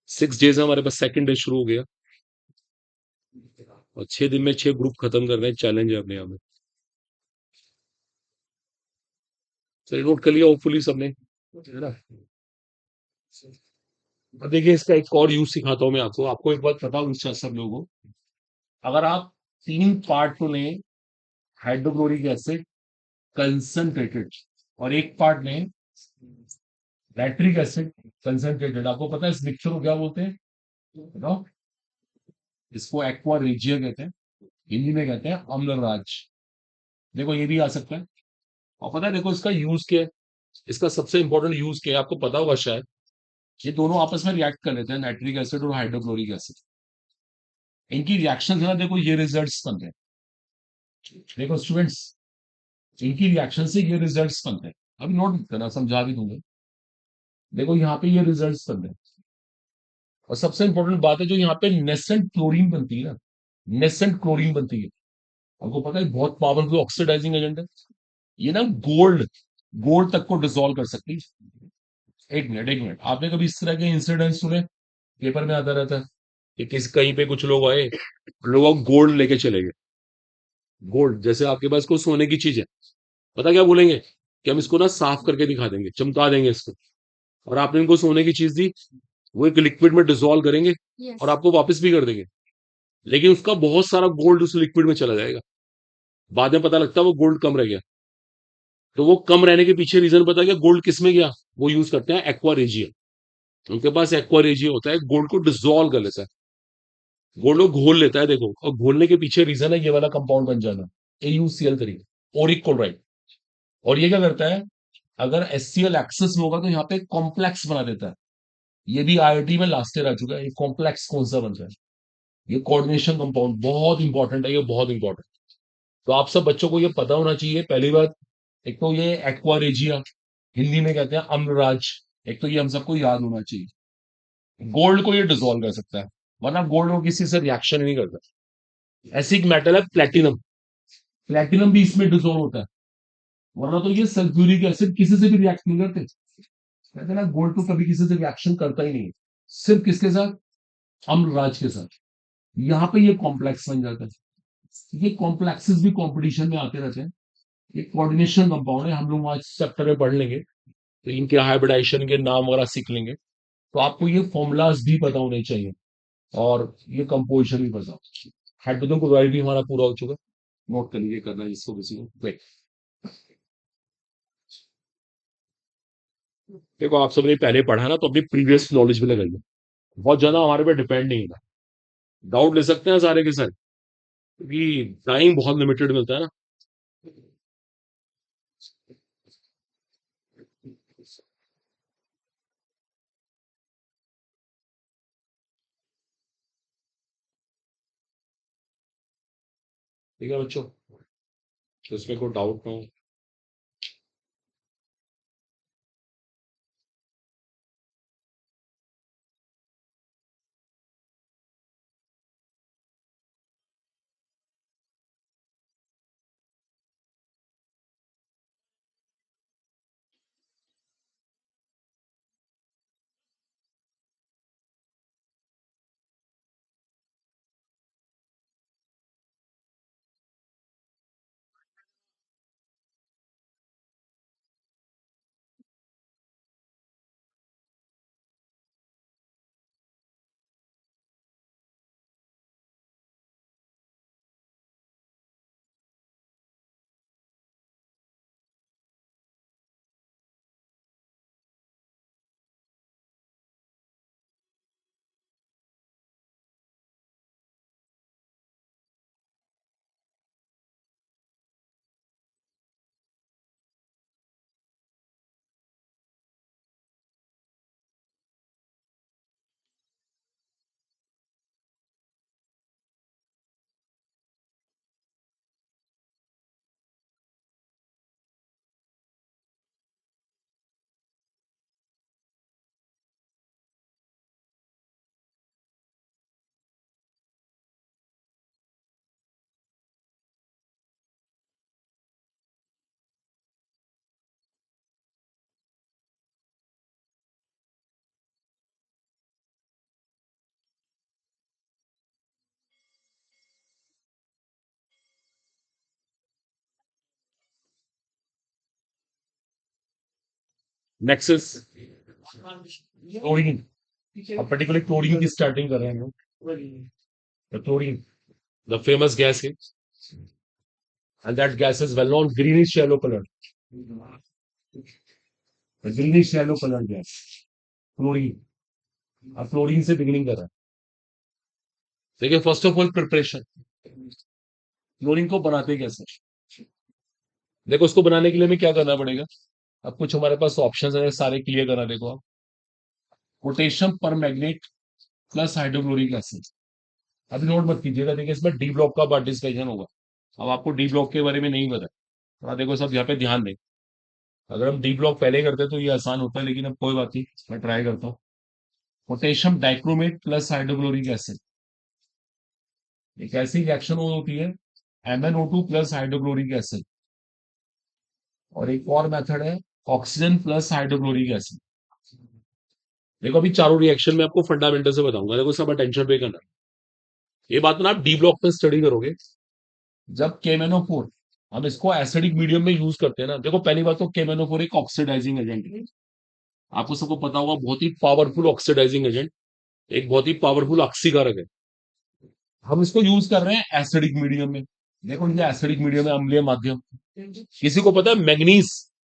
6 days हमारे पास, सेकंड डे शुरू हो गया, और 6 दिन में 6 ग्रुप खत्म कर रहे हैं, चैलेंज है अपने यहाँ में। चलिए नोट कर लिया होपफुली सबने, है ना? अब देखिए इसका एक और यूज सिखाता हूँ मैं आपको, आपको एक बात बताऊं सब लोगों को, अगर आप तीन पार्ट तो लें हाइड्रोक्लोरिक एसिड कंसंट्रेटेड, और एक पार्ट लें नाइट्रिक एसिड कंसंट्रेटेड। आपको पता है इस मिक्सचर को क्या बोलते हैं, बताओ? इसको एक्वा रेजिया कहते हैं, हिंदी में कहते हैं अम्लराज। देखो ये भी आ सकता है। और पता है देखो इसका यूज क्या है, इसका सबसे इंपॉर्टेंट यूज क्या है आपको पता होगा शायद। ये दोनों आपस में रिएक्ट कर लेते हैं, नाइट्रिक एसिड और हाइड्रोक्लोरिक एसिड। इनकी रिएक्शन है ना, देखो ये रिजल्ट्स बनते हैं। देखो स्टूडेंट्स, इनकी रिएक्शन से ये रिजल्ट्स बनते हैं। अभी नोट करना, समझा भी दूंगा। देखो यहाँ पे ये रिजल्ट्स बनते हैं, और सबसे इंपॉर्टेंट बात है जो यहाँ पे नेसेंट क्लोरीन बनती है ना, नेसेंट क्लोरीन बनती है, आपको पता है बहुत पावरफुल ऑक्सीडाइजिंग एजेंट है। ये ना गोल्ड गोल्ड तक को डिसॉल्व कर सकती है। एक मिनट एक मिनट, आपने कभी इस तरह के इंसिडेंट सुने? पेपर में आता रहता है कि किस कहीं पे कुछ लोग आए, लोग गोल्ड लेके चले गए। गोल्ड जैसे आपके पास कोई सोने की चीज है, पता क्या बोलेंगे कि हम इसको ना साफ करके दिखा देंगे, चमका देंगे इसको। और आपने इनको सोने की चीज दी, वो एक लिक्विड में डिसॉल्व करेंगे और आपको वापस भी कर देंगे, लेकिन उसका बहुत सारा गोल्ड उस लिक्विड में चला जाएगा। बाद में पता लगता है वो गोल्ड कम रह गया। तो वो कम रहने के पीछे रीजन पता है क्या, गोल्ड किस में गया? वो यूज करते हैं एक्वा रेजिया। उनके पास एक्वा रेजिया होता है, गोल्ड को डिसॉल्व कर लेता है, गोल्ड को घोल लेता है। देखो, और घोलने के पीछे रीजन है ये वाला कंपाउंड बन जाना, AuCl3, ओरिक क्लोराइड। और ये क्या करता है, अगर HCl एक्सेस में होगा तो यहाँ पे कॉम्प्लेक्स बना देता है। ये भी IIT में लास्ट ईयर आ चुका है, ये कॉम्प्लेक्स कौन सा बन रहा है, ये कोऑर्डिनेशन कंपाउंड बहुत इंपॉर्टेंट है, ये बहुत इंपॉर्टेंट। तो आप सब बच्चों को ये पता होना चाहिए पहली बात। एक तो ये एक्वा रेजिया, हिंदी में कहते हैं अम्लराज। एक तो ये हम सबको याद होना चाहिए। गोल्ड को ये डिसॉल्व कर सकता है, वरना गोल्ड को किसी से रिएक्शन ही नहीं करता। ऐसी एक मेटल है प्लेटिनम, प्लेटिनम भी इसमें डिसॉल्व होता है, वरना तो ये सल्फ्यूरिक एसिड किसी से भी रिएक्ट नहीं करते। कहते हैं ना गोल्ड तो कभी किसी से रिएक्शन करता ही नहीं है, सिर्फ किसके साथ, अम्लराज के साथ। यहाँ पे ये कॉम्प्लेक्स बन जाता है। ये कॉम्प्लेक्सेस भी कंपटीशन में आते रहते हैं। ये कोऑर्डिनेशन कंपाउंड है, हम लोग आज चैप्टर में पढ़ लेंगे, तो इनके हाइब्रिडाइजेशन के नाम वगैरह सीख लेंगे। तो आपको ये फॉर्मूलाज भी पता होने चाहिए, और ये कंपोजिशन भी पता हो। हाइड्रोजन क्लोराइड भी हमारा पूरा हो चुका है, नोट कर लीजिए, करना है जिसको किसी को। Wait, देखो आप सबने पहले पढ़ा ना, तो अपनी प्रीवियस नॉलेज भी लगाइए, बहुत ज्यादा हमारे पे डिपेंड नहीं है। डाउट ले सकते हैं सारे के सारे, क्योंकि टाइम बहुत लिमिटेड मिलता है ना। ठीक है बच्चों, तो इसमें कोई डाउट ना हो। Next is chlorine. अब पर्टिकुलर क्लोरीन की स्टार्टिंग कर रहे हैं हम लोग। तो chlorine, The famous gas is, and that gas is well known, greenish yellow color. The greenish yellow color gas, fluorine. अब फ्लोरीन से बिगिनिंग कर रहा है. देखिए, first of all preparation. Fluorine को बनाते कैसे? देखो, उसको बनाने के लिए हमें क्या करना पड़ेगा? अब कुछ हमारे पास ऑप्शंस है, सारे क्लियर करना. देखो आप, पोटेशियम पर मैग्नेट प्लस हाइड्रोक्लोरिक एसिड. अभी नोट मत कीजिएगा, देखिए इसमें डी ब्लॉक का पार्टिसिपेशन होगा. अब आपको डी ब्लॉक के बारे में नहीं पता, थोड़ा देखो सब यहाँ पे ध्यान दें. अगर हम डी ब्लॉक पहले करते तो ये आसान होता है, लेकिन अब कोई बात नहीं, मैं ट्राई करता हूँ. Potassium dichromate plus hydrochloric acid एक ऐसी रिएक्शन होती है, MnO2 प्लस हाइड्रोक्लोरिक एसिड. और एक और मेथड है, ऑक्सीजन प्लस हाइड्रोक्लोरिक एसिड. देखो, अभी चारों रिएक्शन में आपको फंडामेंटल से बताऊंगा. देखो, सब अटेंशन पे करना. ये बात ना आप डी ब्लॉक में स्टडी करोगे. जब KMnO4 हम इसको एसिडिक मीडियम में यूज करते हैं ना, देखो पहली बात तो KMnO4 एक ऑक्सीडाइजिंग एजेंट है. आपको सबको पता होगा, बहुत ही पावरफुल ऑक्सीडाइजिंग एजेंट, एक बहुत ही पावरफुल ऑक्सीकारक है. हम इसको यूज कर रहे हैं एसिडिक मीडियम में. देखो, ये एसिडिक मीडियम है, अम्लीय माध्यम. किसी को पता है मैग्नीज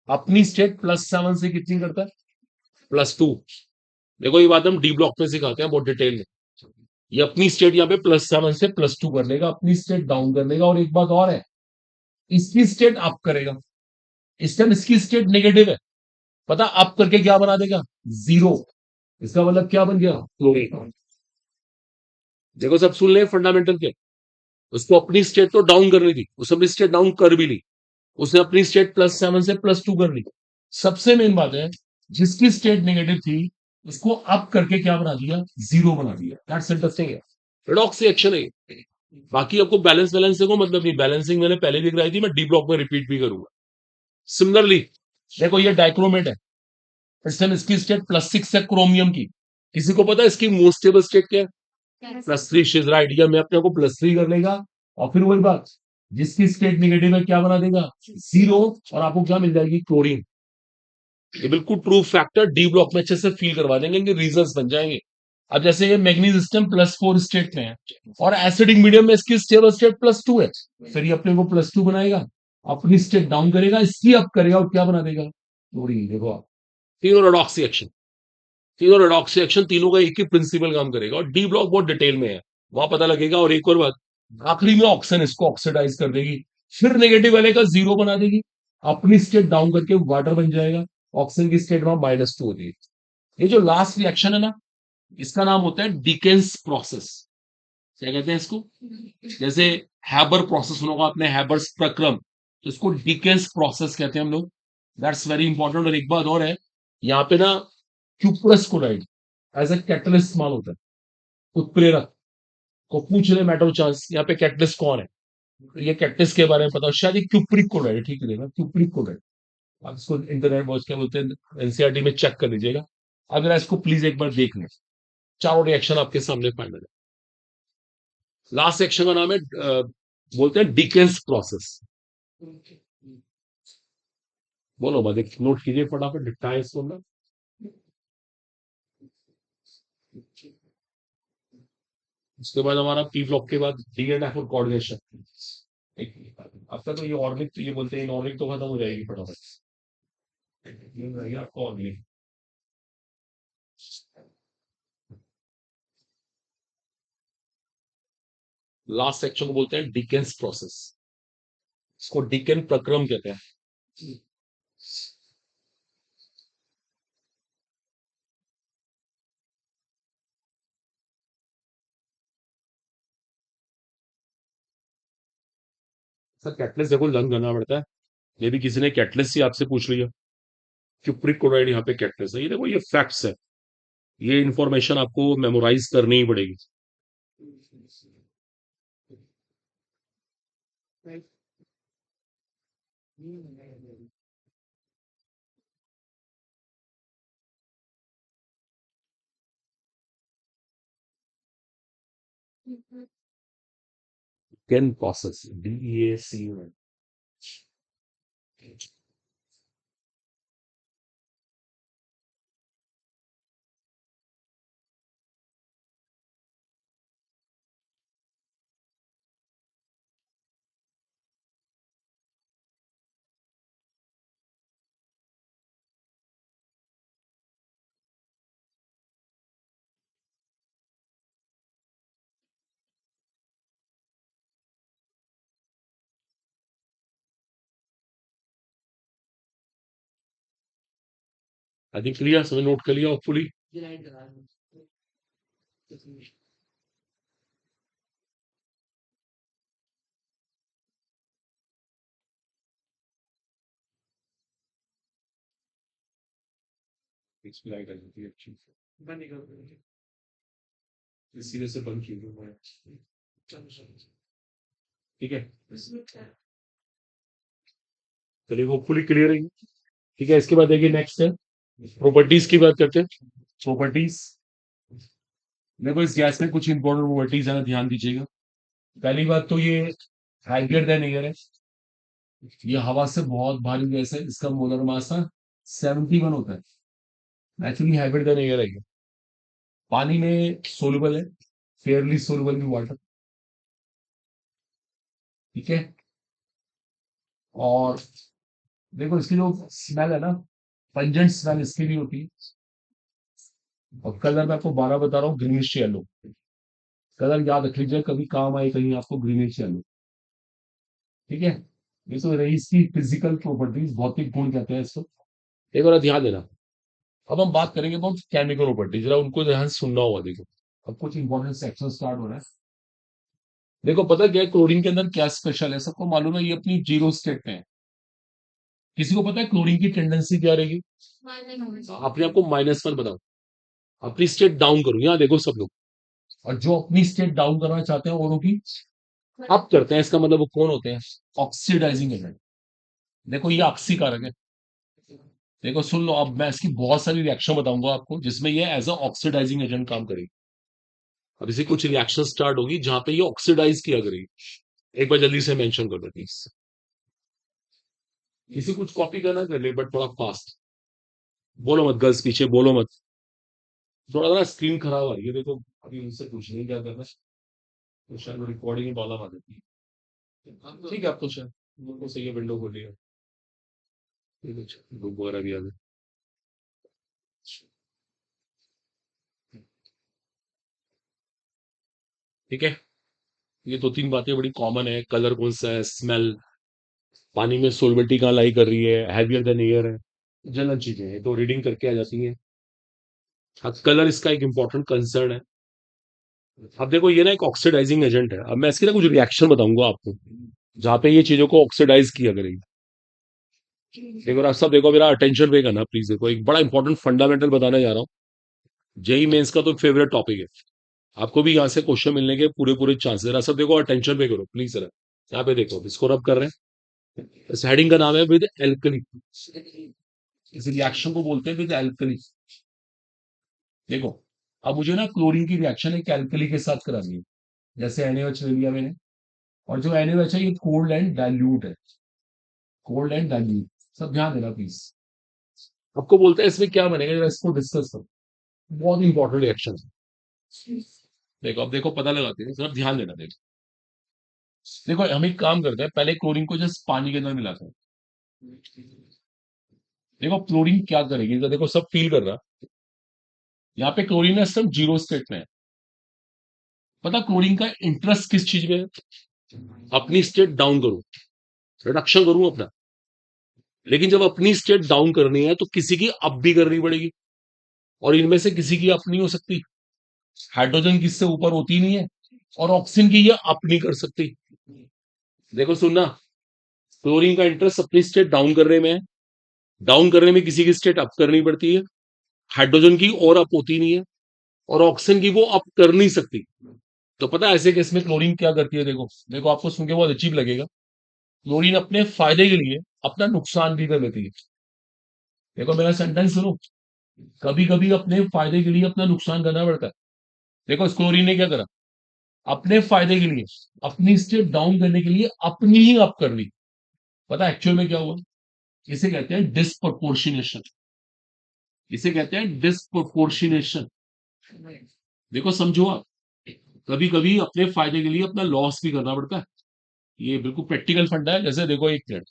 अपनी स्टेट +7 से कितनी करता है? +2. देखो, ये बात हम डी ब्लॉक में सिखाते हैं बहुत डिटेल में. ये अपनी स्टेट यहाँ पे +7 से +2 कर लेगा, अपनी स्टेट डाउन कर लेगा. और एक बात और है, इसकी स्टेट अप करेगा. इस टाइम इसकी स्टेट नेगेटिव है, पता अप करके क्या बना देगा? 0. इसका मतलब क्या बन गया? क्लोरीन. देखो, सब सुन ले फंडामेंटल के. उसको अपनी स्टेट तो डाउन करनी थी, उसने अपनी स्टेट डाउन कर भी ली. उसने अपनी स्टेट +7 से +2 कर ली. सबसे मेन बात है, जिसकी स्टेट नेगेटिव थी उसको अप करके क्या बना दिया? 0 बना दिया. दैट्स इंटरेस्टिंग है. रिडॉक्स रिएक्शन है. बाकी आपको बैलेंस बैलेंस को मतलब नहीं, बैलेंसिंग मैंने पहले भी कराई थी, मैं डी ब्लॉक में रिपीट भी करूंगा. सिमिलरली देखो, ये डाइक्रोमेट है. इस टाइम इसकी स्टेट +6 है क्रोमियम की. किसी को पता है इसकी मोस्ट स्टेबल स्टेट क्या है? +3. शीज राइट. या मैं अपने को +3 कर लेगा, और फिर वही बात, जिसकी स्टेट नेगेटिव है क्या बना देगा? 0. और आपको क्या मिल जाएगी? क्लोरीन. ये बिल्कुल ट्रू फैक्टर डी ब्लॉक में अच्छे से फील करवा देंगे, इनके रीजंस बन जाएंगे. अब जैसे ये मैग्नीज सिस्टम +4 स्टेट में है, और एसिडिक मीडियम में इसकी स्टेबल स्टेट +2 है. फिर ये अपने को +2 बनाएगा, अपनी स्टेट डाउन करेगा, इसकी अप करेगा, और क्या बना देगा? क्लोरीन. देखो आप, तीनों रेडॉक्स रिएक्शन, तीनों रेडॉक्स रिएक्शन, तीनों का एक ही प्रिंसिपल काम करेगा. और डी ब्लॉक बहुत डिटेल में है, वहां पता लगेगा. और एक और बात, आखिरी में ऑक्सीजन इसको ऑक्सीडाइज कर देगी, फिर नेगेटिव वाले का 0 बना देगी, अपनी स्टेट डाउन करके वाटर बन जाएगा. ऑक्सीजन की स्टेट वहां -2 होती है. ये जो लास्ट रिएक्शन है ना, इसका नाम होता है डिकेंस प्रोसेस. क्या कहते हैं इसको? जैसे हैबर प्रोसेस सुना होगा आपने, हैबर्स प्रक्रम, तो इसको डिकेंस प्रोसेस कहते हैं हम लोग. That's very important. और एक बात और है, यहाँ पे ना cuprous chloride as a catalyst इस्तेमाल होता है, उत्प्रेरक. को पूछ ले मेट्रो चांस, यहाँ पे कैटलिस्ट कौन है? तो ये कैटलिस्ट के बारे में पता हो शायद, ये क्यूप्रिक क्लोराइड. ठीक है ना, क्यूप्रिक क्लोराइड. आप इसको इंटरनेट पर क्या बोलते हैं, एनसीईआरटी में चेक कर लीजिएगा. अगर इसको प्लीज एक बार देख लें. चारों रिएक्शन आपके सामने फाइनल है. लास्ट सेक्शन का नाम है बोलते हैं डिकेंस प्रोसेस. बोलो बाद, नोट कीजिए फटाफट, डिटाइल इसको ना. उसके बाद हमारा पी ब्लॉक के बाद डी एंड एफ और कोऑर्डिनेशन. अब तक तो ये ऑर्निक, तो ये बोलते हैं ऑर्निक तो खत्म हो जाएगी फटाफट. ये रहेगी आपको ऑर्निक. लास्ट सेक्शन को बोलते हैं डिकेंस प्रोसेस. इसको डिकेन प्रक्रम कहते हैं. सर कैटलिस्ट देखो लर्न करना पड़ता है. मे भी किसी ने कैटलिस्ट ही आपसे पूछ लिया. क्यूप्रिक क्लोराइड यहाँ पे कैटलिस्ट है. ये देखो, ये फैक्ट्स है. ये इंफॉर्मेशन आपको मेमोराइज करनी ही पड़ेगी. Can process, DEAC. I think clear, समझ नोट कर लिया होपफुली। डिलाइट करा रहा हूँ। इसकी लाइट आ जाती है अच्छी, बंद नहीं करो। इस सीधे से बंद की हुई है। चलो चलो। ठीक है, इसमें क्या है? चलिए होपफुली क्लियर है। ठीक है, इसके बाद देखिए नेक्स्ट है प्रॉपर्टीज की बात करते हैं। प्रॉपर्टीज, देखो इस गैस में कुछ इंपॉर्टेंट प्रॉपर्टीज है, ध्यान दीजिएगा। पहली बात तो ये हैवियर देन एयर है, ये हवा से बहुत भारी गैस है, इसका मोलर मास ना 71 होता है, नेचुरली हैवियर देन एयर है ये। पानी में सोलुबल है, फेयरली सोलुबल इन वाटर। ठीक है, और देखो इसकी जो स्मेल है ना, पंजेंट स्मेल इसकी भी होती है। और कलर मैं आपको 12 बता रहा हूँ, ग्रीनिश येलो कलर, याद रख लीजिए, कभी काम आए कहीं आपको, ग्रीनिश येलो। ठीक है, ये तो रही इसकी फिजिकल प्रॉपर्टीज, भौतिक गुण कहते हैं इसको। एक बार ध्यान देना। अब हम बात करेंगे अबाउट केमिकल प्रॉपर्टीज, जरा उनको ध्यान से सुनना होगा। देखो अब कुछ इंपॉर्टेंट सेक्शन स्टार्ट हो रहा है। देखो पता क्या है, क्लोरीन के अंदर क्या स्पेशल है, सबको मालूम है, ये अपनी जीरो स्टेट में है। किसी को पता है क्लोरीन की टेंडेंसी क्या रहेगी? अपने आप को -1 बताओ, अपनी स्टेट डाउन करो, यहाँ देखो सब लोग। और जो अपनी स्टेट डाउन करना चाहते हैं औरों की अप करते हैं, इसका मतलब वो कौन होते हैं? Oxidising agent. देखो ये ऑक्सीकारक है। देखो सुन लो, अब मैं इसकी बहुत सारी रिएक्शन बताऊंगा आपको जिसमें ये एज अ ऑक्सीडाइजिंग एजेंट काम करेगी। अब इसे कुछ रिएक्शन स्टार्ट होगी जहां पे ये ऑक्सीडाइज किया करेगी। एक बार जल्दी से मेंशन कर दो प्लीज। किसी कुछ कॉपी करना कर ले, बट थोड़ा फास्ट बोलो मत, गर्ल्स पीछे बोलो मत। थोड़ा ना स्क्रीन खराब आ रही है, देखो अभी उनसे पूछ नहीं क्या करना है, तो शायद रिकॉर्डिंग में प्रॉब्लम आ जाती है। ठीक है, आप तो शायद उनको सही है, विंडो खोलिए। ठीक है, बुक वगैरह भी आ गए। ठीक है, ये दो तीन बातें बड़ी कॉमन है, कलर कौन सा है, स्मेल, पानी में सोलबिलिटी कहाँ लाई कर रही है, हैवियर देन एयर है, जनरल चीजें हैं तो रीडिंग करके आ जाती है। हाँ, कलर इसका एक इंपॉर्टेंट कंसर्न है। अब देखो ये ना एक ऑक्सीडाइजिंग एजेंट है, अब मैं इसके ना कुछ रिएक्शन बताऊंगा आपको जहां पे ये चीजों को ऑक्सीडाइज किया करेगी। देखो आप सब देखो, मेरा अटेंशन पे करना प्लीज। देखो एक बड़ा इंपॉर्टेंट फंडामेंटल बताने जा रहा हूँ। जेई मेंस का तो फेवरेट टॉपिक है, आपको भी यहाँ से क्वेश्चन मिलने के पूरे पूरे चांसेस। जरा सब देखो, अटेंशन पे करो प्लीज। जरा यहाँ पे देखो, इसको रब कर रहे हैं, इस हेडिंग का नाम है विद एल्कली। इस रिएक्शन को बोलते हैं विद एल्कली। देखो अब मुझे ना क्लोरीन की रिएक्शन एक एल्कली के साथ करानी है, जैसे NaOH ले लिया मैंने, और जो NaOH है ये कोल्ड एंड डाइल्यूट है, कोल्ड एंड डाइल्यूट। सब ध्यान देना प्लीज। आपको बोलते हैं इसमें क्या बनेगा, जरा इसको डिस्कस करो, बहुत इंपॉर्टेंट रिएक्शन है। देखो अब देखो, पता लगाते हैं, सिर्फ ध्यान देना। देखो देखो हम एक काम करते हैं, पहले क्लोरीन को जस्ट पानी के अंदर मिलाते हैं। देखो क्लोरीन क्या करेगी, तो देखो सब फील कर रहा, यहाँ पे क्लोरीन है सिर्फ जीरो स्टेट में है। पता क्लोरीन का इंटरेस्ट किस चीज में है? अपनी स्टेट डाउन करूं, रिडक्शन करूं अपना। लेकिन जब अपनी स्टेट डाउन करनी है तो किसी की अप भी करनी पड़ेगी, और इनमें से किसी की अप नहीं हो सकती। हाइड्रोजन किससे ऊपर होती नहीं है, और ऑक्सीजन की ये अप नहीं कर सकती। देखो सुनना, क्लोरीन का इंटरेस्ट अपनी स्टेट डाउन करने में है, डाउन करने में किसी की स्टेट अप करनी पड़ती है। हाइड्रोजन की और अप होती नहीं है, और ऑक्सीजन की वो अप कर नहीं सकती। तो पता है ऐसे केस में क्लोरीन क्या करती है? देखो देखो, आपको सुन के बहुत अजीब लगेगा, क्लोरीन अपने फायदे के लिए अपना नुकसान भी कर लेती है। देखो मेरा सेंटेंस सुनो, कभी कभी अपने फायदे के लिए अपना नुकसान करना पड़ता है। देखो इस क्लोरीन ने क्या करा, अपने फायदे के लिए अपनी स्टेट डाउन करने के लिए अपनी ही अप कर ली। पता एक्चुअल में क्या हुआ? इसे कहते हैं डिस्प्रपोर्शनेशन, इसे कहते हैं डिस्प्रपोर्शनेशन। देखो समझो आप, कभी कभी अपने फायदे के लिए अपना लॉस भी करना पड़ता है। ये बिल्कुल प्रैक्टिकल फंडा है। जैसे देखो एक मिनट,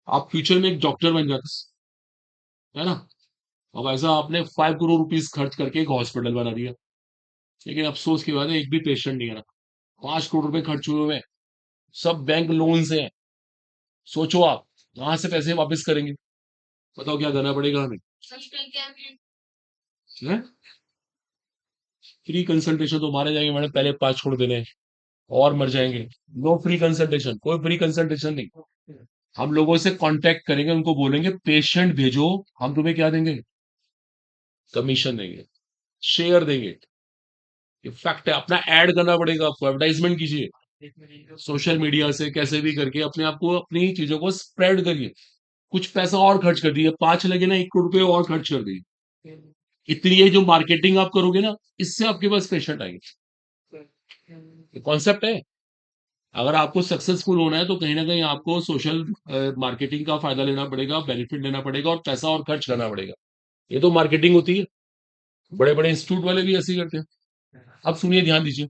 आप फ्यूचर में एक डॉक्टर बन जाते है ना, अब ऐसा आपने 5 करोड़ रुपीज खर्च करके एक हॉस्पिटल बना दिया, लेकिन अफसोस की बात है एक भी पेशेंट नहीं है। 5 करोड़ रुपए खर्च हुए हुए हैं, सब बैंक लोन से हैं। सोचो आप कहां से पैसे वापस करेंगे? बताओ क्या करना पड़ेगा हमें? फ्री कंसल्टेशन तो मारे जाएंगे मैंने, पहले 5 छोड़ देने हैं, और मर जाएंगे। नो फ्री कंसल्टेशन, कोई फ्री कंसल्टेशन नहीं। हम लोगों से कांटेक्ट करेंगे, उनको बोलेंगे पेशेंट भेजो, हम तुम्हें क्या देंगे? कमीशन देंगे, शेयर देंगे। ये फैक्ट है। अपना ऐड करना पड़ेगा आपको, एडवर्टाइजमेंट कीजिए सोशल मीडिया से, कैसे भी करके अपने आप को, अपनी चीजों को स्प्रेड करिए। कुछ पैसा और खर्च कर दिए, 5 लगे ना, 1 करोड़ रुपए और खर्च कर दिए। इतनी ये जो मार्केटिंग आप करोगे ना, इससे आपके पास पेशेंट आएंगे। ये कॉन्सेप्ट है। अगर आपको सक्सेसफुल होना है तो कहीं ना कहीं आपको सोशल मार्केटिंग का फायदा लेना पड़ेगा, बेनिफिट लेना पड़ेगा, और पैसा और खर्च करना पड़ेगा। ये तो मार्केटिंग होती है। बड़े बड़े इंस्टीट्यूट वाले भी ऐसे ही करते हैं। अब सुनिए, ध्यान दीजिए।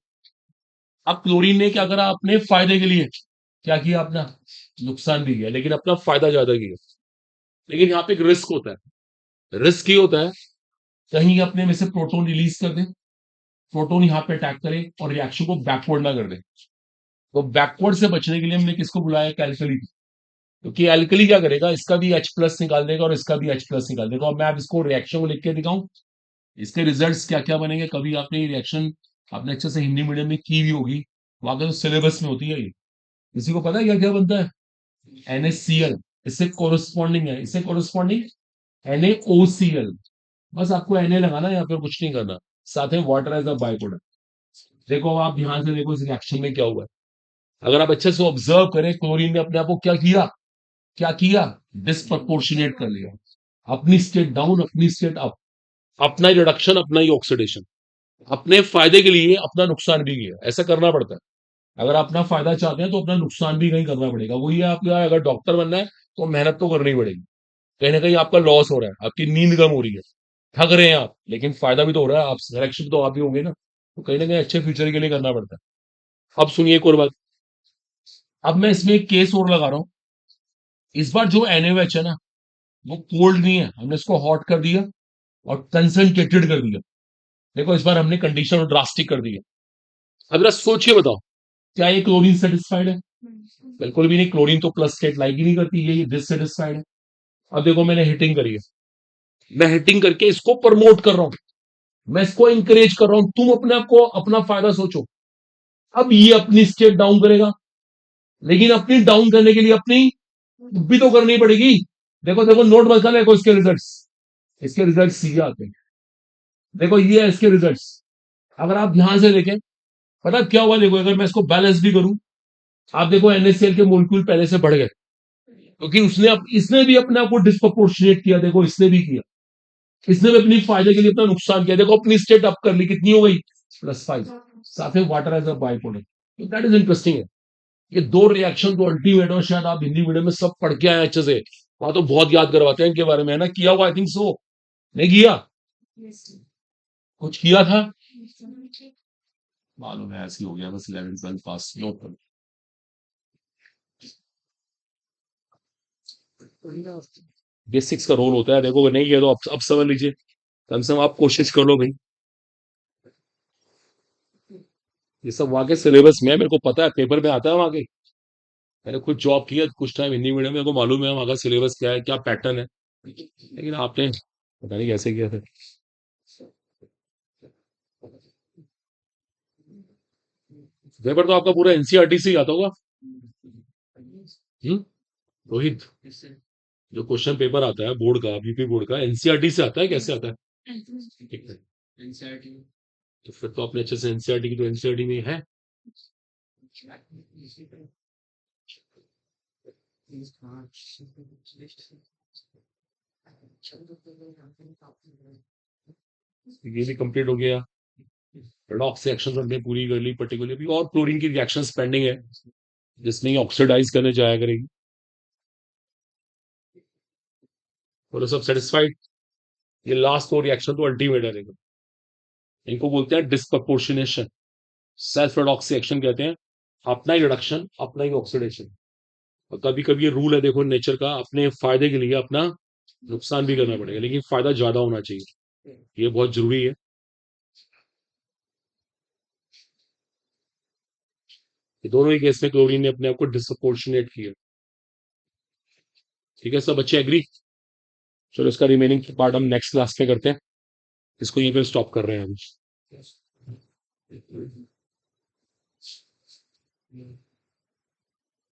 अब क्लोरीन ने क्या करा अपने फायदे के लिए? क्या किया? अपना नुकसान भी किया, लेकिन अपना फायदा ज्यादा किया। लेकिन यहाँ पे एक रिस्क होता है। रिस्क ये होता है, कहीं अपने में से प्रोटॉन रिलीज कर दे, प्रोटॉन यहाँ पे अटैक करे और रिएक्शन को बैकवर्ड ना कर दे। तो बैकवर्ड से बचने के लिए हमने किसको बुलाया? कैलकली। क्योंकि एल्कली क्या करेगा, इसका भी H प्लस निकाल देगा और इसका भी H प्लस निकाल देगा। और मैं अब इसको रिएक्शन को लिख के दिखाऊं, इसके रिजल्ट्स क्या क्या बनेंगे। कभी आपने ये रिएक्शन आपने अच्छे से हिंदी मीडियम में की भी होगी, वहां के तो सिलेबस में होती है ये। किसी को पता है क्या क्या बनता है? NaCl, इससे कोरस्पॉन्डिंग है, इससे कोरस्पॉन्डिंग NaOCl। बस आपको Na लगाना है, या फिर कुछ नहीं करना। साथ में water as a by product. देखो, अब आप ध्यान से देखो इस रिएक्शन में क्या हुआ है। अगर आप अच्छे से ऑब्जर्व करें, क्लोरीन ने अपने आप को क्या किया? क्या किया? डिस्प्रपोर्शनेट कर लिया। अपनी स्टेट डाउन, अपनी स्टेट अप। अपना ही रिडक्शन, अपना ही ऑक्सीडेशन। अपने फायदे के लिए अपना नुकसान भी किया। ऐसा करना पड़ता है। अगर आप अपना फायदा चाहते हैं तो अपना नुकसान भी कहीं करना पड़ेगा। वही है आपका, अगर डॉक्टर बनना है तो मेहनत तो करनी पड़ेगी। कहीं ना कहीं आपका लॉस हो रहा है, आपकी नींद कम हो रही है, थक रहे हैं आप, लेकिन फायदा भी तो हो रहा है। आप सिलेक्शन तो आप ही होंगे ना, तो कहीं ना कहीं अच्छे फ्यूचर के लिए करना पड़ता है। अब सुनिए एक और बात। अब मैं इसमें एक केस और लगा रहा हूं। इस बार जो NaOH है ना, वो कोल्ड नहीं है, हमने इसको हॉट कर दिया और कंसंट्रेटेड कर दिया। देखो, इस बार हमने कंडीशन ड्रास्टिक कर दी है। अब जरा सोचिए, बताओ, क्या ये क्लोरीन सेटिस्फाइड है? बिल्कुल भी नहीं। क्लोरीन तो प्लस स्टेट लाइक ही नहीं करती, ये डिससेटिस्फाइड है। अब देखो, मैंने हिटिंग करी है, मैं हिटिंग करके इसको प्रमोट कर रहा हूं, मैं इसको इंकरेज कर रहा हूं। तुम अपने आप को, अपना फायदा सोचो। अब ये अपनी स्टेट डाउन करेगा, लेकिन अपनी डाउन करने के लिए अपनी भी तो करनी पड़ेगी। देखो देखो, नोट मत करना, देखो इसके रिजल्ट्स, इसके रिजल्ट सीधे आते हैं। देखो, ये है इसके रिजल्ट्स। अगर आप ध्यान से देखें, पता है क्या हुआ? देखो, अगर मैं इसको बैलेंस भी करूं, आप देखो NaCl के मोलिक्यूल पहले से बढ़ गए, क्योंकि इसने भी अपने आप को डिस्प्रपोर्शनेट किया। देखो, इसने भी किया, इसने भी अपनी फायदे के लिए अपना नुकसान किया। देखो, अपनी स्टेट अप कर ली, कितनी हो गई? +5। साथ में water as a by product. तो दैट इज इंटरेस्टिंग है। ये दो रिएक्शन तो अल्टीमेट, और शायद आप हिंदी मीडियम में सब पढ़ के आए अच्छे से, वहां तो बहुत याद करवाते हैं इनके बारे में, है ना? किया हुआ, आई थिंक सो। नहीं किया? कुछ किया था? मालूम है, ऐसे ही हो गया बस। 11th 12th पास, नो प्रॉब्लम। बेसिक्स का रोल होता है। देखो, नहीं किया तो अब समझ लीजिए, कम से कम आप कोशिश कर लो भाई। ये सब वहां के सिलेबस में है, मेरे को पता है, पेपर में आता है वहां के। मैंने खुद जॉब किया कुछ टाइम हिंदी मीडियम में, मेरे को मालूम है वहां का सिलेबस क्या है, क्या पैटर्न है। लेकिन आपने पता नहीं कैसे किया था। पेपर तो आपका पूरा NCERT से ही आता होगा। हम्म रोहित, जो क्वेश्चन पेपर आता है बोर्ड का, BP बोर्ड का, NCERT से आता है? कैसे आता है? ठीक है। तो फिर तो आपने अच्छे से NCERT की, तो NCERT में है। ये भी कंप्लीट हो गया। रेडॉक्स रिएक्शन हमने पूरी कर ली पर्टिकुलरली। अभी और क्लोरीन की रिएक्शन पेंडिंग है, जिसमें ऑक्सीडाइज करने जाया करेगी। और सब सेटिस्फाइड। ये लास्ट दो रिएक्शन तो अल्टीमेट है। देखो, इनको बोलते हैं डिस्प्रपोर्शनेशन, सेल्फ रेडॉक्स रिएक्शन कहते हैं। अपना ही रिडक्शन, अपना ही ऑक्सीडेशन। और कभी कभी ये रूल है, देखो, नेचर का, अपने फायदे के लिए अपना नुकसान भी करना पड़ेगा, लेकिन फायदा ज्यादा होना चाहिए। ये बहुत जरूरी है। ये दोनों ही केस में क्लोरीन ने अपने आप को डिस्प्रपोर्शनेट किया। ठीक है, सब अच्छे एग्री? चलो इसका रिमेनिंग पार्ट हम नेक्स्ट क्लास में करते हैं, इसको यहीं पे स्टॉप कर रहे हैं हम। Yes.